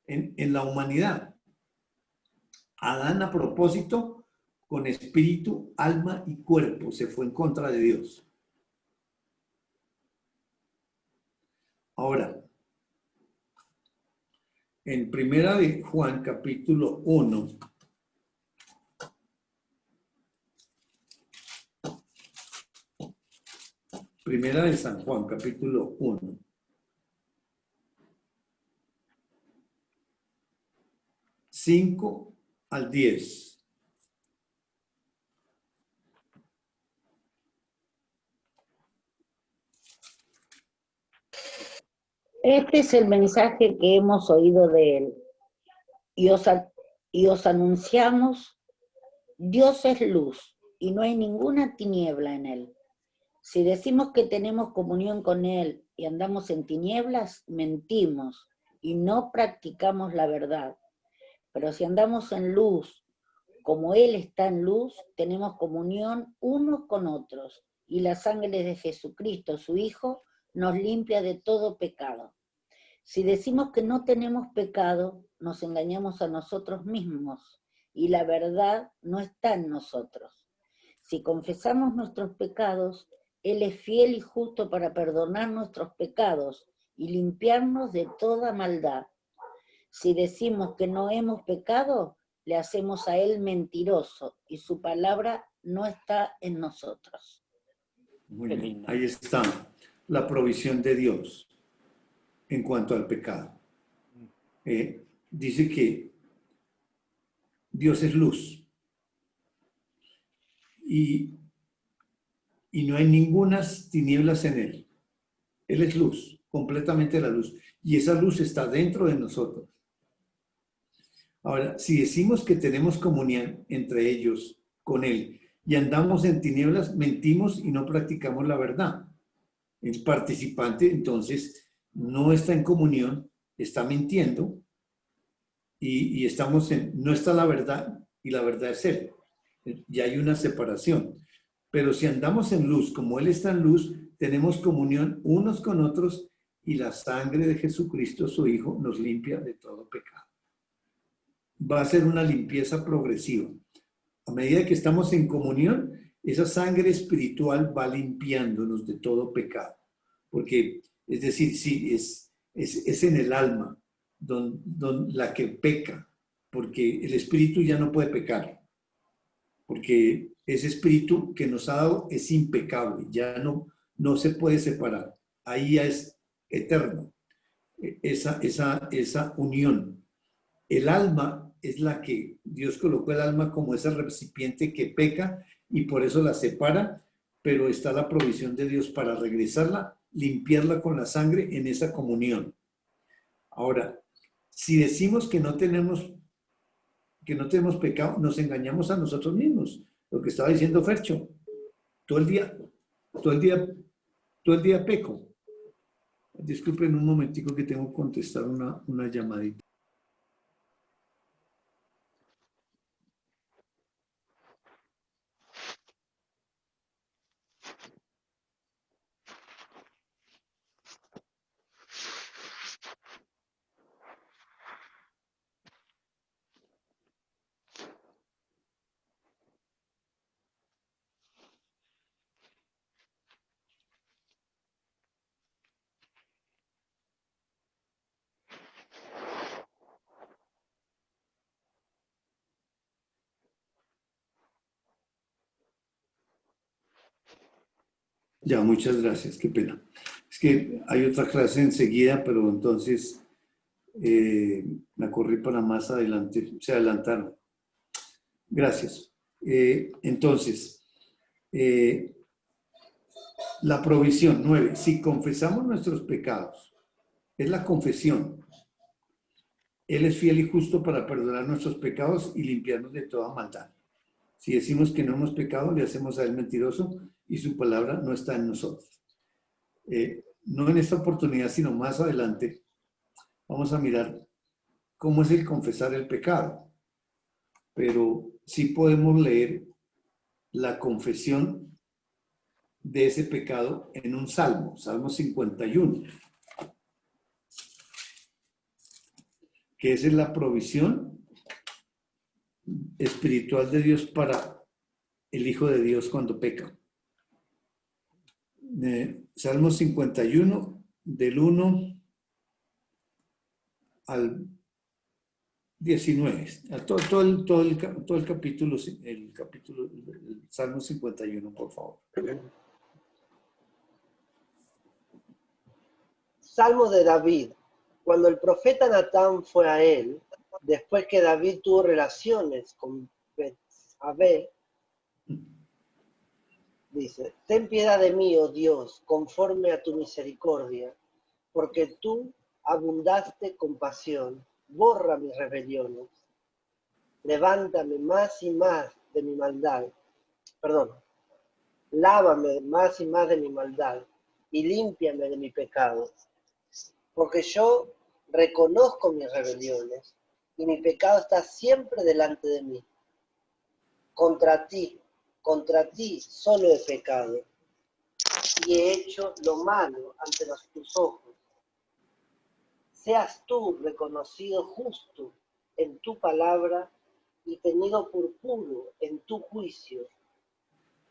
en la humanidad. Adán a propósito, con espíritu, alma y cuerpo, se fue en contra de Dios. Ahora, en Primera de Juan, capítulo 1, Primera de San Juan, capítulo 1. Cinco al 10. Este es el mensaje que hemos oído de él y os anunciamos, Dios es luz y no hay ninguna tiniebla en él. Si decimos que tenemos comunión con él y andamos en tinieblas, mentimos y no practicamos la verdad. Pero si andamos en luz, como él está en luz, tenemos comunión unos con otros, y la sangre de Jesucristo, su Hijo, nos limpia de todo pecado. Si decimos que no tenemos pecado, nos engañamos a nosotros mismos, y la verdad no está en nosotros. Si confesamos nuestros pecados, Él es fiel y justo para perdonar nuestros pecados y limpiarnos de toda maldad. Si decimos que no hemos pecado, le hacemos a Él mentiroso y su palabra no está en nosotros. Muy Qué bien. lindo. Ahí está la provisión de Dios en cuanto al pecado. Dice que Dios es luz y no hay ningunas tinieblas en él. Él es luz, completamente la luz. Y esa luz está dentro de nosotros. Ahora, si decimos que tenemos comunión entre ellos con él y andamos en tinieblas, mentimos y no practicamos la verdad. El participante, entonces, no está en comunión, está mintiendo y no está la verdad y la verdad es él. Y hay una separación. Pero si andamos en luz, como él está en luz, tenemos comunión unos con otros y la sangre de Jesucristo, su Hijo, nos limpia de todo pecado. Va a ser una limpieza progresiva. A medida que estamos en comunión, esa sangre espiritual va limpiándonos de todo pecado. Porque, es decir, sí, es en el alma la que peca, porque el espíritu ya no puede pecar, porque ese espíritu que nos ha dado es impecable, ya no se puede separar. Ahí ya es eterno, esa unión. El alma es la que Dios colocó el alma como ese recipiente que peca y por eso la separa, pero está la provisión de Dios para regresarla, limpiarla con la sangre en esa comunión. Ahora, si decimos que no tenemos pecado, nos engañamos a nosotros mismos. Lo que estaba diciendo Fercho, todo el día peco. Disculpen un momentico que tengo que contestar una llamadita. Ya, muchas gracias, qué pena. Es que hay otra clase enseguida, pero entonces la corrí para más adelante, se adelantaron. Gracias. Entonces, la provisión 9. Si confesamos nuestros pecados, es la confesión. Él es fiel y justo para perdonar nuestros pecados y limpiarnos de toda maldad. Si decimos que no hemos pecado, le hacemos a él mentiroso y su palabra no está en nosotros. No en esta oportunidad, sino más adelante, vamos a mirar cómo es el confesar el pecado. Pero sí podemos leer la confesión de ese pecado en un salmo, Salmo 51, que esa es la provisión espiritual de Dios para el Hijo de Dios cuando peca. Salmo 51, del 1 al 19. Todo el capítulo, el Salmo 51, por favor. Salmo de David. Cuando el profeta Natán fue a él, después que David tuvo relaciones con Betsabé, dice: ten piedad de mí, oh Dios, conforme a tu misericordia, porque tú abundaste compasión borra mis rebeliones. Levántame más y más de mi maldad. Perdón. Lávame más y más de mi maldad y límpiame de mi pecado. Porque yo reconozco mis rebeliones y mi pecado está siempre delante de mí. Contra ti solo he pecado y he hecho lo malo ante tus ojos. Seas tú reconocido justo en tu palabra y tenido por puro en tu juicio.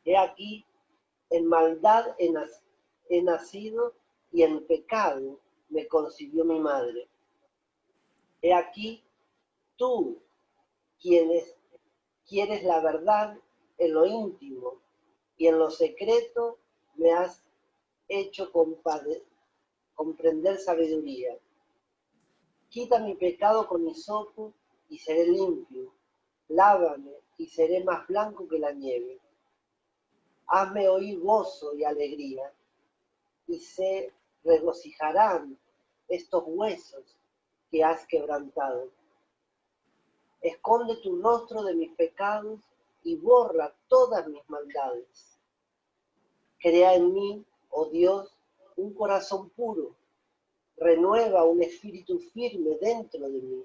He aquí, en maldad he nacido y en pecado me concibió mi madre. He aquí, tú, quieres la verdad en lo íntimo y en lo secreto me has hecho comprender sabiduría. Quita mi pecado con hisopo y seré limpio. Lávame y seré más blanco que la nieve. Hazme oír gozo y alegría, y se regocijarán estos huesos que has quebrantado. Esconde tu rostro de mis pecados y borra todas mis maldades. Crea en mí, oh Dios, un corazón puro. Renueva un espíritu firme dentro de mí.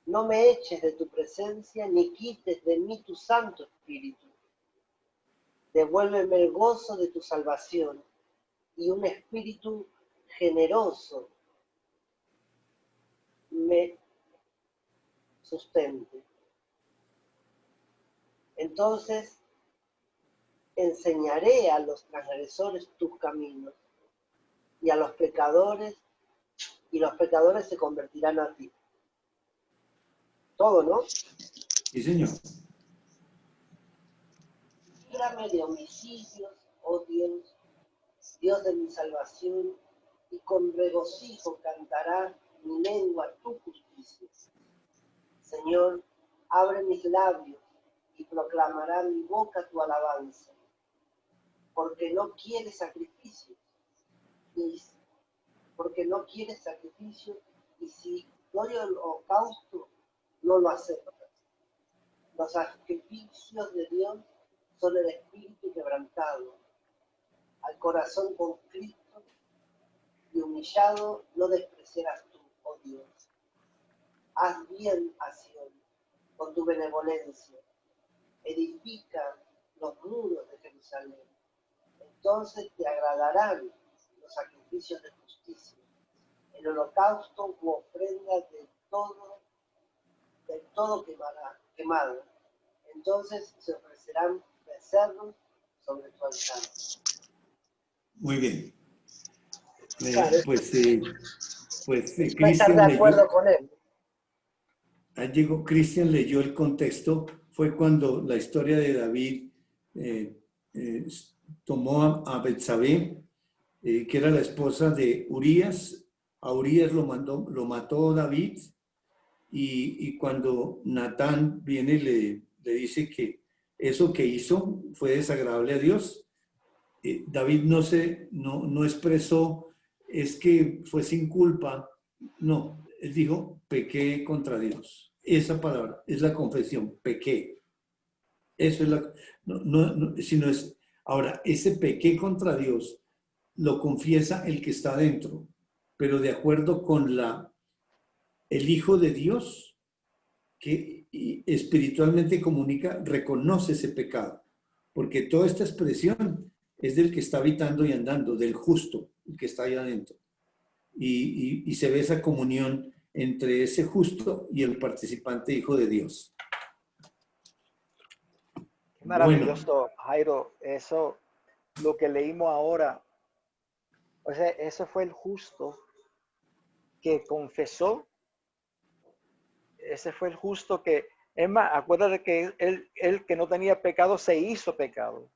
No me eches de tu presencia ni quites de mí tu Santo Espíritu. Devuélveme el gozo de tu salvación y un espíritu generoso me sustente. Entonces enseñaré a los transgresores tus caminos y a los pecadores se convertirán a ti. Todo, ¿no? Sí, señor. Líbrame de homicidios, oh Dios, Dios de mi salvación, y con regocijo cantará mi lengua tu justicia. Señor, abre mis labios y proclamará mi boca tu alabanza, porque no quieres sacrificios, y si doy el holocausto, no lo aceptas. Los sacrificios de Dios son el espíritu quebrantado, al corazón contrito y humillado no despreciarás tú, oh Dios. Haz bien a Sión con tu benevolencia, edifica los muros de Jerusalén. Entonces te agradarán los sacrificios de justicia, el holocausto u ofrenda del todo quemado. Entonces se ofrecerán becerros sobre tu altar. Muy bien. Claro, estar de acuerdo con él. Cristian leyó el contexto, fue cuando la historia de David tomó a Betsabé, que era la esposa de Urías. A Urías lo mató David, y cuando Natán viene le dice que eso que hizo fue desagradable a Dios, David no expresó, es que fue sin culpa, no, él dijo, pequé contra Dios. Esa palabra es la confesión, pequé. Eso es sino es, ahora, ese pequé contra Dios lo confiesa el que está dentro, pero de acuerdo con el Hijo de Dios, que espiritualmente comunica, reconoce ese pecado, porque toda esta expresión es del que está habitando y andando, del justo, el que está ahí adentro. Y se ve esa comunión entre ese justo y el participante Hijo de Dios. Qué maravilloso, Jairo, eso, lo que leímos ahora, o sea, eso fue el justo que confesó, ese fue el justo que, es más, acuérdate que él que no tenía pecado se hizo pecado.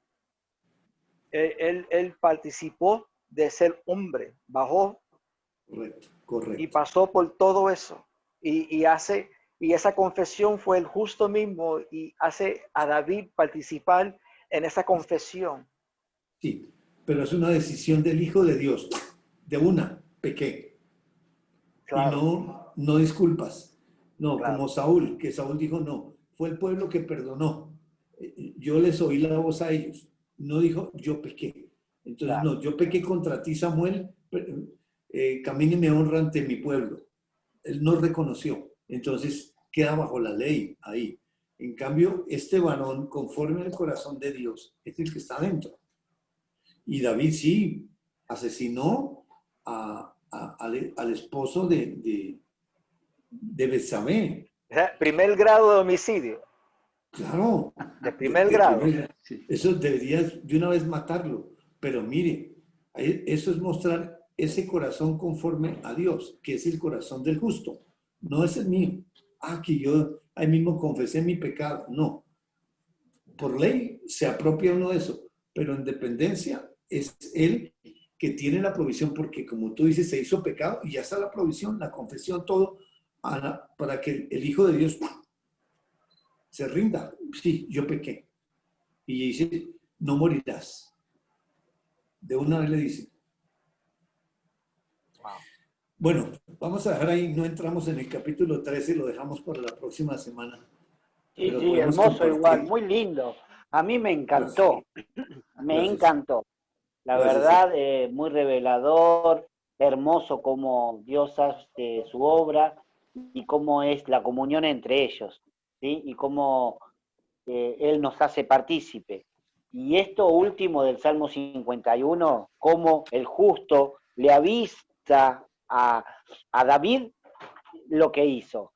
Él participó de ser hombre, bajó. Correcto. Y pasó por todo eso. Y esa confesión fue el justo mismo y hace a David participar en esa confesión. Sí, pero es una decisión del Hijo de Dios, de una, pequé. Claro. no disculpas. No, Claro. como Saúl, que Saúl dijo no, fue el pueblo que perdonó. Yo les oí la voz a ellos. No dijo yo pequé. Entonces, Claro. no, yo pequé contra ti, Samuel, camine y me honra ante mi pueblo. Él no reconoció. Entonces, queda bajo la ley ahí. En cambio, este varón, conforme al corazón de Dios, es el que está dentro. Y David sí asesinó al esposo de Betsabé. O sea, primer grado de homicidio. Claro, De primer de grado. primer- Sí. eso deberías de una vez matarlo. Pero mire, eso es mostrar ese corazón conforme a Dios, que es el corazón del justo. No es el mío. Que yo ahí mismo confesé mi pecado. No. Por ley se apropia uno de eso, pero en dependencia es él que tiene la provisión, porque como tú dices, se hizo pecado y ya está la provisión, la confesión, todo, para que el Hijo de Dios se rinda. Sí, yo pequé. Y dice, no morirás. De una vez le dice. Wow. Bueno, vamos a dejar ahí, no entramos en el capítulo 13, lo dejamos para la próxima semana. Sí, Pero sí, podemos hermoso compartir. igual, muy lindo. A mí me encantó, me Gracias. encantó. La Gracias. verdad, muy revelador, hermoso cómo Dios hace su obra y cómo es la comunión entre ellos, ¿sí? Y cómo Él nos hace partícipe. Y esto último del Salmo 51, cómo el justo le avisa a David lo que hizo.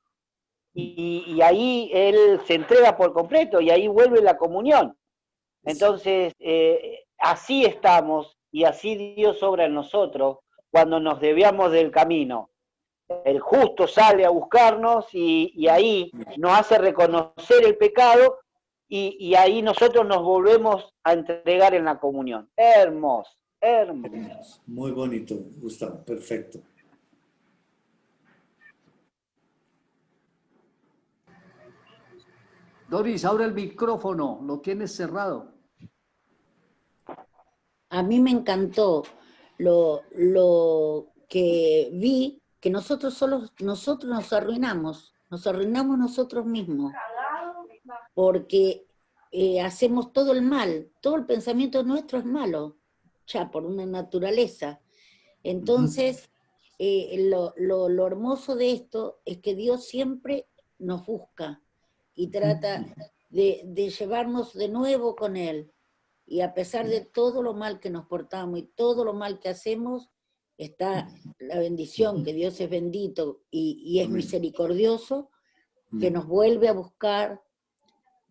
Y ahí él se entrega por completo y ahí vuelve la comunión. Entonces, así estamos y así Dios obra en nosotros cuando nos desviamos del camino. El justo sale a buscarnos y ahí nos hace reconocer el pecado y ahí nosotros nos volvemos a entregar en la comunión. Hermoso, hermoso. Muy bonito, Gustavo, perfecto. Doris, abre el micrófono, lo tienes cerrado. A mí me encantó lo que vi, que nosotros nos arruinamos nosotros mismos, porque hacemos todo el mal, todo el pensamiento nuestro es malo, ya por una naturaleza. Entonces, lo hermoso de esto es que Dios siempre nos busca y trata de llevarnos de nuevo con Él. Y a pesar de todo lo mal que nos portamos y todo lo mal que hacemos, está la bendición, que Dios es bendito y es misericordioso, que nos vuelve a buscar,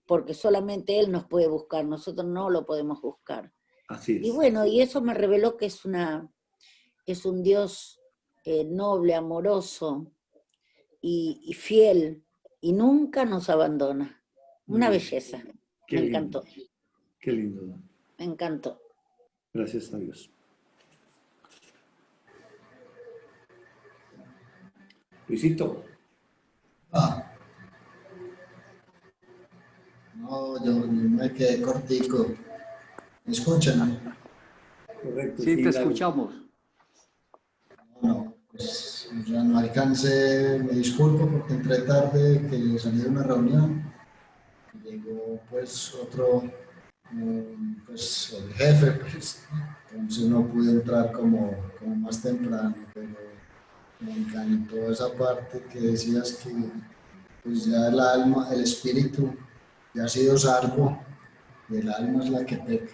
porque solamente Él nos puede buscar, nosotros no lo podemos buscar. Así es. Y bueno, y eso me reveló que es un Dios noble, amoroso y fiel, y nunca nos abandona. Una belleza. Qué Me lindo. encantó. Qué lindo. Me encantó. Gracias a Dios. Luisito. No, yo me quedé cortico. ¿Me escuchan? Correcto. Sí, te dale. escuchamos. No, pues ya no alcancé, me disculpo porque entré tarde, que salí de una reunión. Llegó pues otro, pues el jefe, pues, entonces no pude entrar como más temprano, pero me encantó esa parte que decías que pues ya el alma, el espíritu ya ha sido salvo y el alma es la que peca.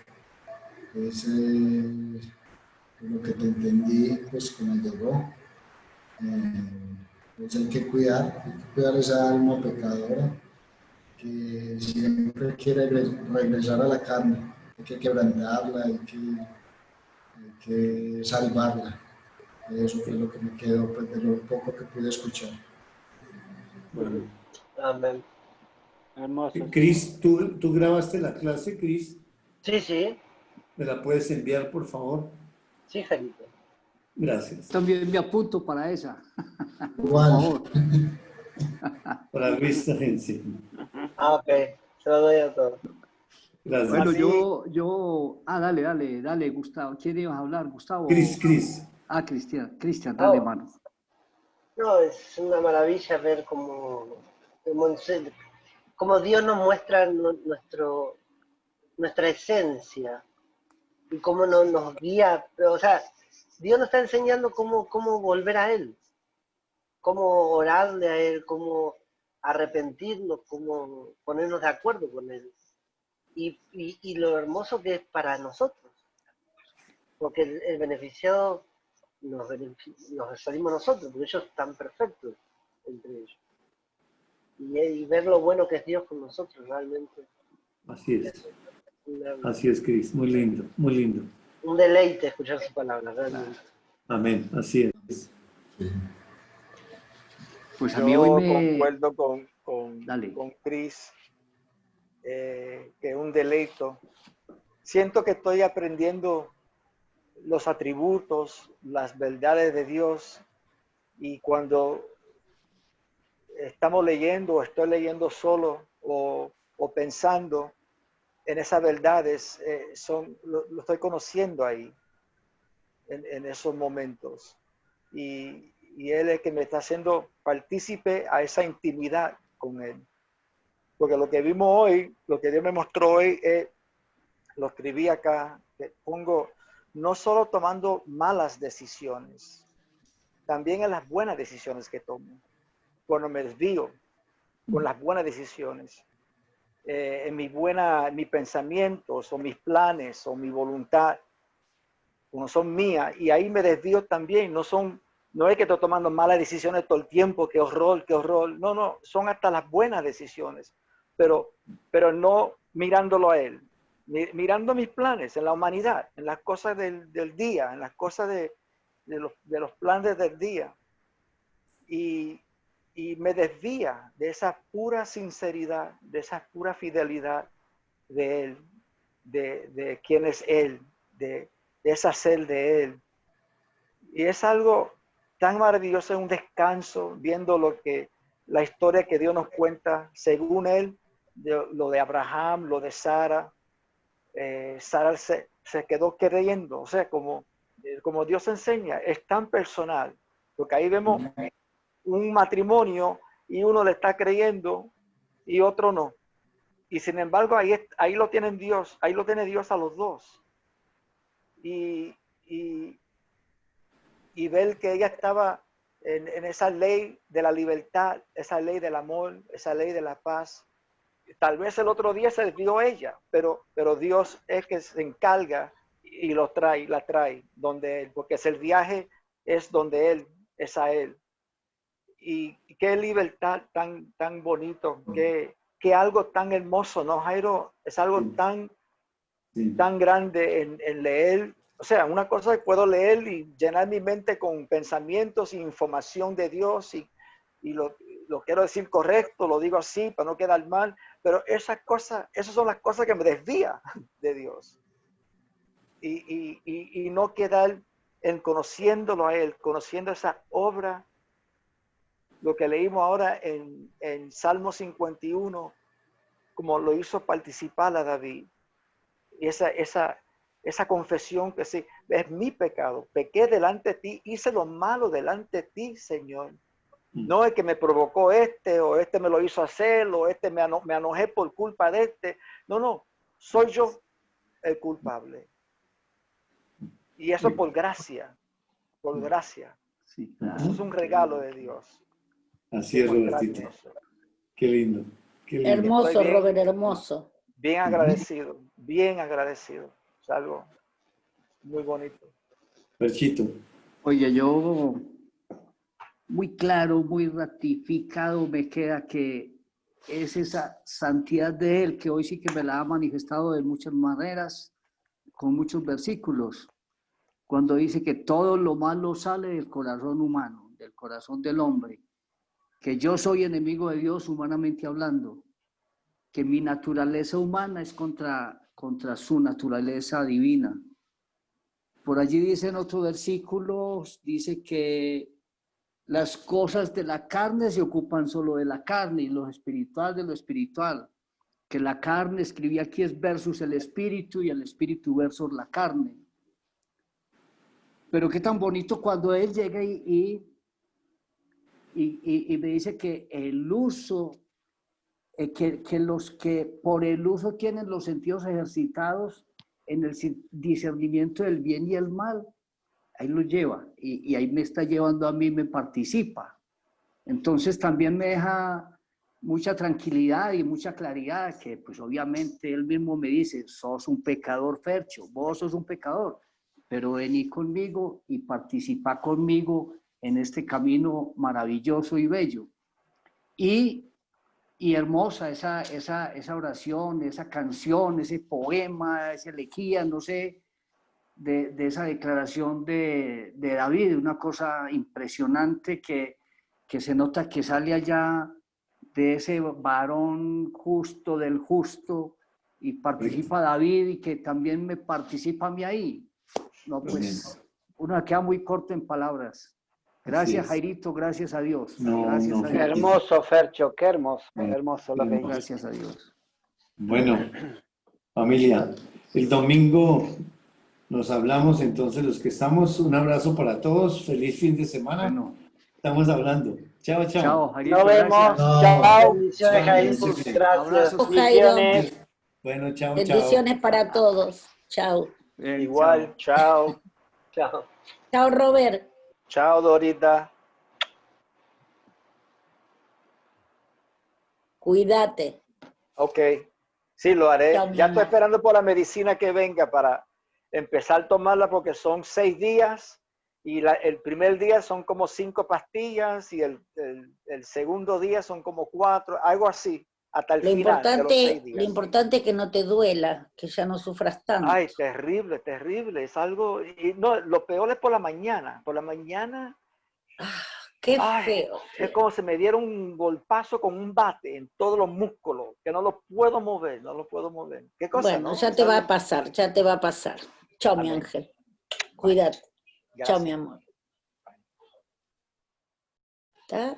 Es lo que te entendí pues que me llegó. Pues hay que cuidar esa alma pecadora que siempre quiere regresar a la carne, hay que quebrantarla, hay que salvarla. Eso fue lo que me quedó pues, de lo poco que pude escuchar. Bueno. Amén. Hermoso. Cris, ¿tú grabaste la clase, Cris? Sí, sí, ¿Me la puedes enviar, por favor? sí, Jarito. Gracias. También me apunto para esa. Por Igual, favor. Para Luis también, sí. Ah, ok, se lo doy a todos. Gracias. Bueno, Así- dale, Gustavo. ¿Quién ibas a hablar, Gustavo? Cris. Cristian, dale, Oh. mano. No, es una maravilla ver cómo Dios nos muestra nuestra esencia y cómo nos guía. O sea, Dios nos está enseñando cómo volver a Él, cómo orarle a Él, cómo arrepentirnos, cómo ponernos de acuerdo con Él. Y lo hermoso que es para nosotros, porque el beneficiado nos salimos nosotros, porque ellos están perfectos entre ellos. Y ver lo bueno que es Dios con nosotros realmente Así es. una- Así es, Cris. Muy lindo, muy lindo. un deleite escuchar su palabra, realmente. Amén. Así es. Sí. Pues a mí hoy Yo me... concuerdo Dale. con Chris, que es un deleito. Siento que estoy aprendiendo los atributos, las verdades de Dios, y cuando estamos leyendo o estoy leyendo solo o pensando en esas verdades, lo estoy conociendo ahí, en esos momentos. Y Él es el que me está haciendo partícipe a esa intimidad con Él. Porque lo que vimos hoy, lo que Dios me mostró hoy, lo escribí acá, que pongo no solo tomando malas decisiones, también en las buenas decisiones que tomo. Cuando me desvío con las buenas decisiones, en mis pensamientos o mis planes o mi voluntad, como son mías, y ahí me desvío también, no es que estoy tomando malas decisiones todo el tiempo, qué horror, no, son hasta las buenas decisiones, pero no mirándolo a Él, mirando mis planes en la humanidad, en las cosas del día, en las cosas de los planes del día, y me desvía de esa pura sinceridad, de esa pura fidelidad de Él, de quién es Él, de esa ser de Él. Y es algo tan maravilloso, un descanso, viendo la historia que Dios nos cuenta según Él, lo de Abraham, lo de Sara. Sara se quedó creyendo, o sea, como Dios enseña, es tan personal, porque ahí vemos un matrimonio y uno le está creyendo y otro no. Y sin embargo, ahí lo tienen Dios, ahí lo tiene Dios a los dos. Y, y, y ver que ella estaba en esa ley de la libertad, esa ley del amor, esa ley de la paz. Tal vez el otro día se desvió ella, pero Dios es que se encarga y la trae donde Él, porque el viaje es donde Él, es a Él. Y qué libertad tan bonito, qué algo tan hermoso, ¿no, Jairo? Es algo tan grande en leer. O sea, una cosa que puedo leer y llenar mi mente con pensamientos e información de Dios y lo quiero decir correcto, lo digo así para no quedar mal, pero esas son las cosas que me desvían de Dios. Y no quedar en conociéndolo a Él, conociendo esa obra, lo que leímos ahora en Salmo 51, como lo hizo participar a David. Y esa confesión que sí, es mi pecado, pequé delante de ti, hice lo malo delante de ti, Señor. No es que me provocó o me lo hizo hacer, o me enojé por culpa de este. No, soy yo el culpable. Y eso por gracia, por gracia. Sí, claro. Eso es un regalo de Dios. Así es, Robertito. Eso. Qué lindo, qué lindo. Hermoso, Robert, hermoso. Bien agradecido, bien agradecido. Es algo muy bonito. Perchito. Oye, yo muy claro, muy ratificado me queda que es esa santidad de Él que hoy sí que me la ha manifestado de muchas maneras, con muchos versículos, cuando dice que todo lo malo sale del corazón humano, del corazón del hombre, que yo soy enemigo de Dios humanamente hablando, que mi naturaleza humana es contra su naturaleza divina. Por allí dice en otro versículo, dice que las cosas de la carne se ocupan solo de la carne y lo espiritual de lo espiritual. Que la carne, escribí aquí, es versus el espíritu y el espíritu versus la carne. Pero qué tan bonito cuando Él llega y y me dice que el uso, que los que por el uso tienen los sentidos ejercitados en el discernimiento del bien y el mal, ahí lo lleva, y ahí me está llevando a mí, me participa. Entonces también me deja mucha tranquilidad y mucha claridad, que pues obviamente él mismo me dice, sos un pecador, Fercho, vos sos un pecador, pero vení conmigo y participa conmigo en este camino maravilloso y bello. Y hermosa esa oración, esa canción, ese poema, esa elegía, no sé, de esa declaración de David, una cosa impresionante que se nota que sale allá de ese varón justo del justo y participa David y que también me participa a mí ahí. No, pues uno queda muy corto en palabras. Gracias, Jairito, gracias a Dios. No, gracias no, a Qué Dios. hermoso, Fercho, qué hermoso lo que hermoso. dices. Gracias a Dios. Bueno, familia, el domingo nos hablamos, entonces los que estamos, un abrazo para todos, feliz fin de semana. Bueno, Estamos hablando. Chao, chao. chao, Jairito, Nos vemos. gracias. Chao. Bendiciones, Chao, Jairito. bendiciones. Gracias. Abrazos. Jairo. Bendiciones. Bueno, chao, chao. Bendiciones para todos. Chao. Bien, Igual, chao. Chao. Chao, Robert. Chao, Dorita. Cuídate. Ok. Sí, lo haré. Chao, mi Ya estoy amor. esperando por la medicina que venga para empezar a tomarla porque son 6 días y el primer día son como 5 pastillas y el segundo día son como 4, algo así, hasta el Lo final de los 6 importante, días. lo importante es que no te duela, que ya no sufras tanto. Ay, terrible, terrible. Es algo, y no, lo peor es por la mañana. Por la mañana, Qué ay, feo. es como si me dieron un golpazo con un bate en todos los músculos, que no los puedo mover, no los puedo mover. ¿Qué cosa, Bueno, no? ya Es te va algo- a pasar, ya te va a pasar. Chao, mi Amén. ángel. Cuídate. Chao, Gracias. mi amor. ¿Está?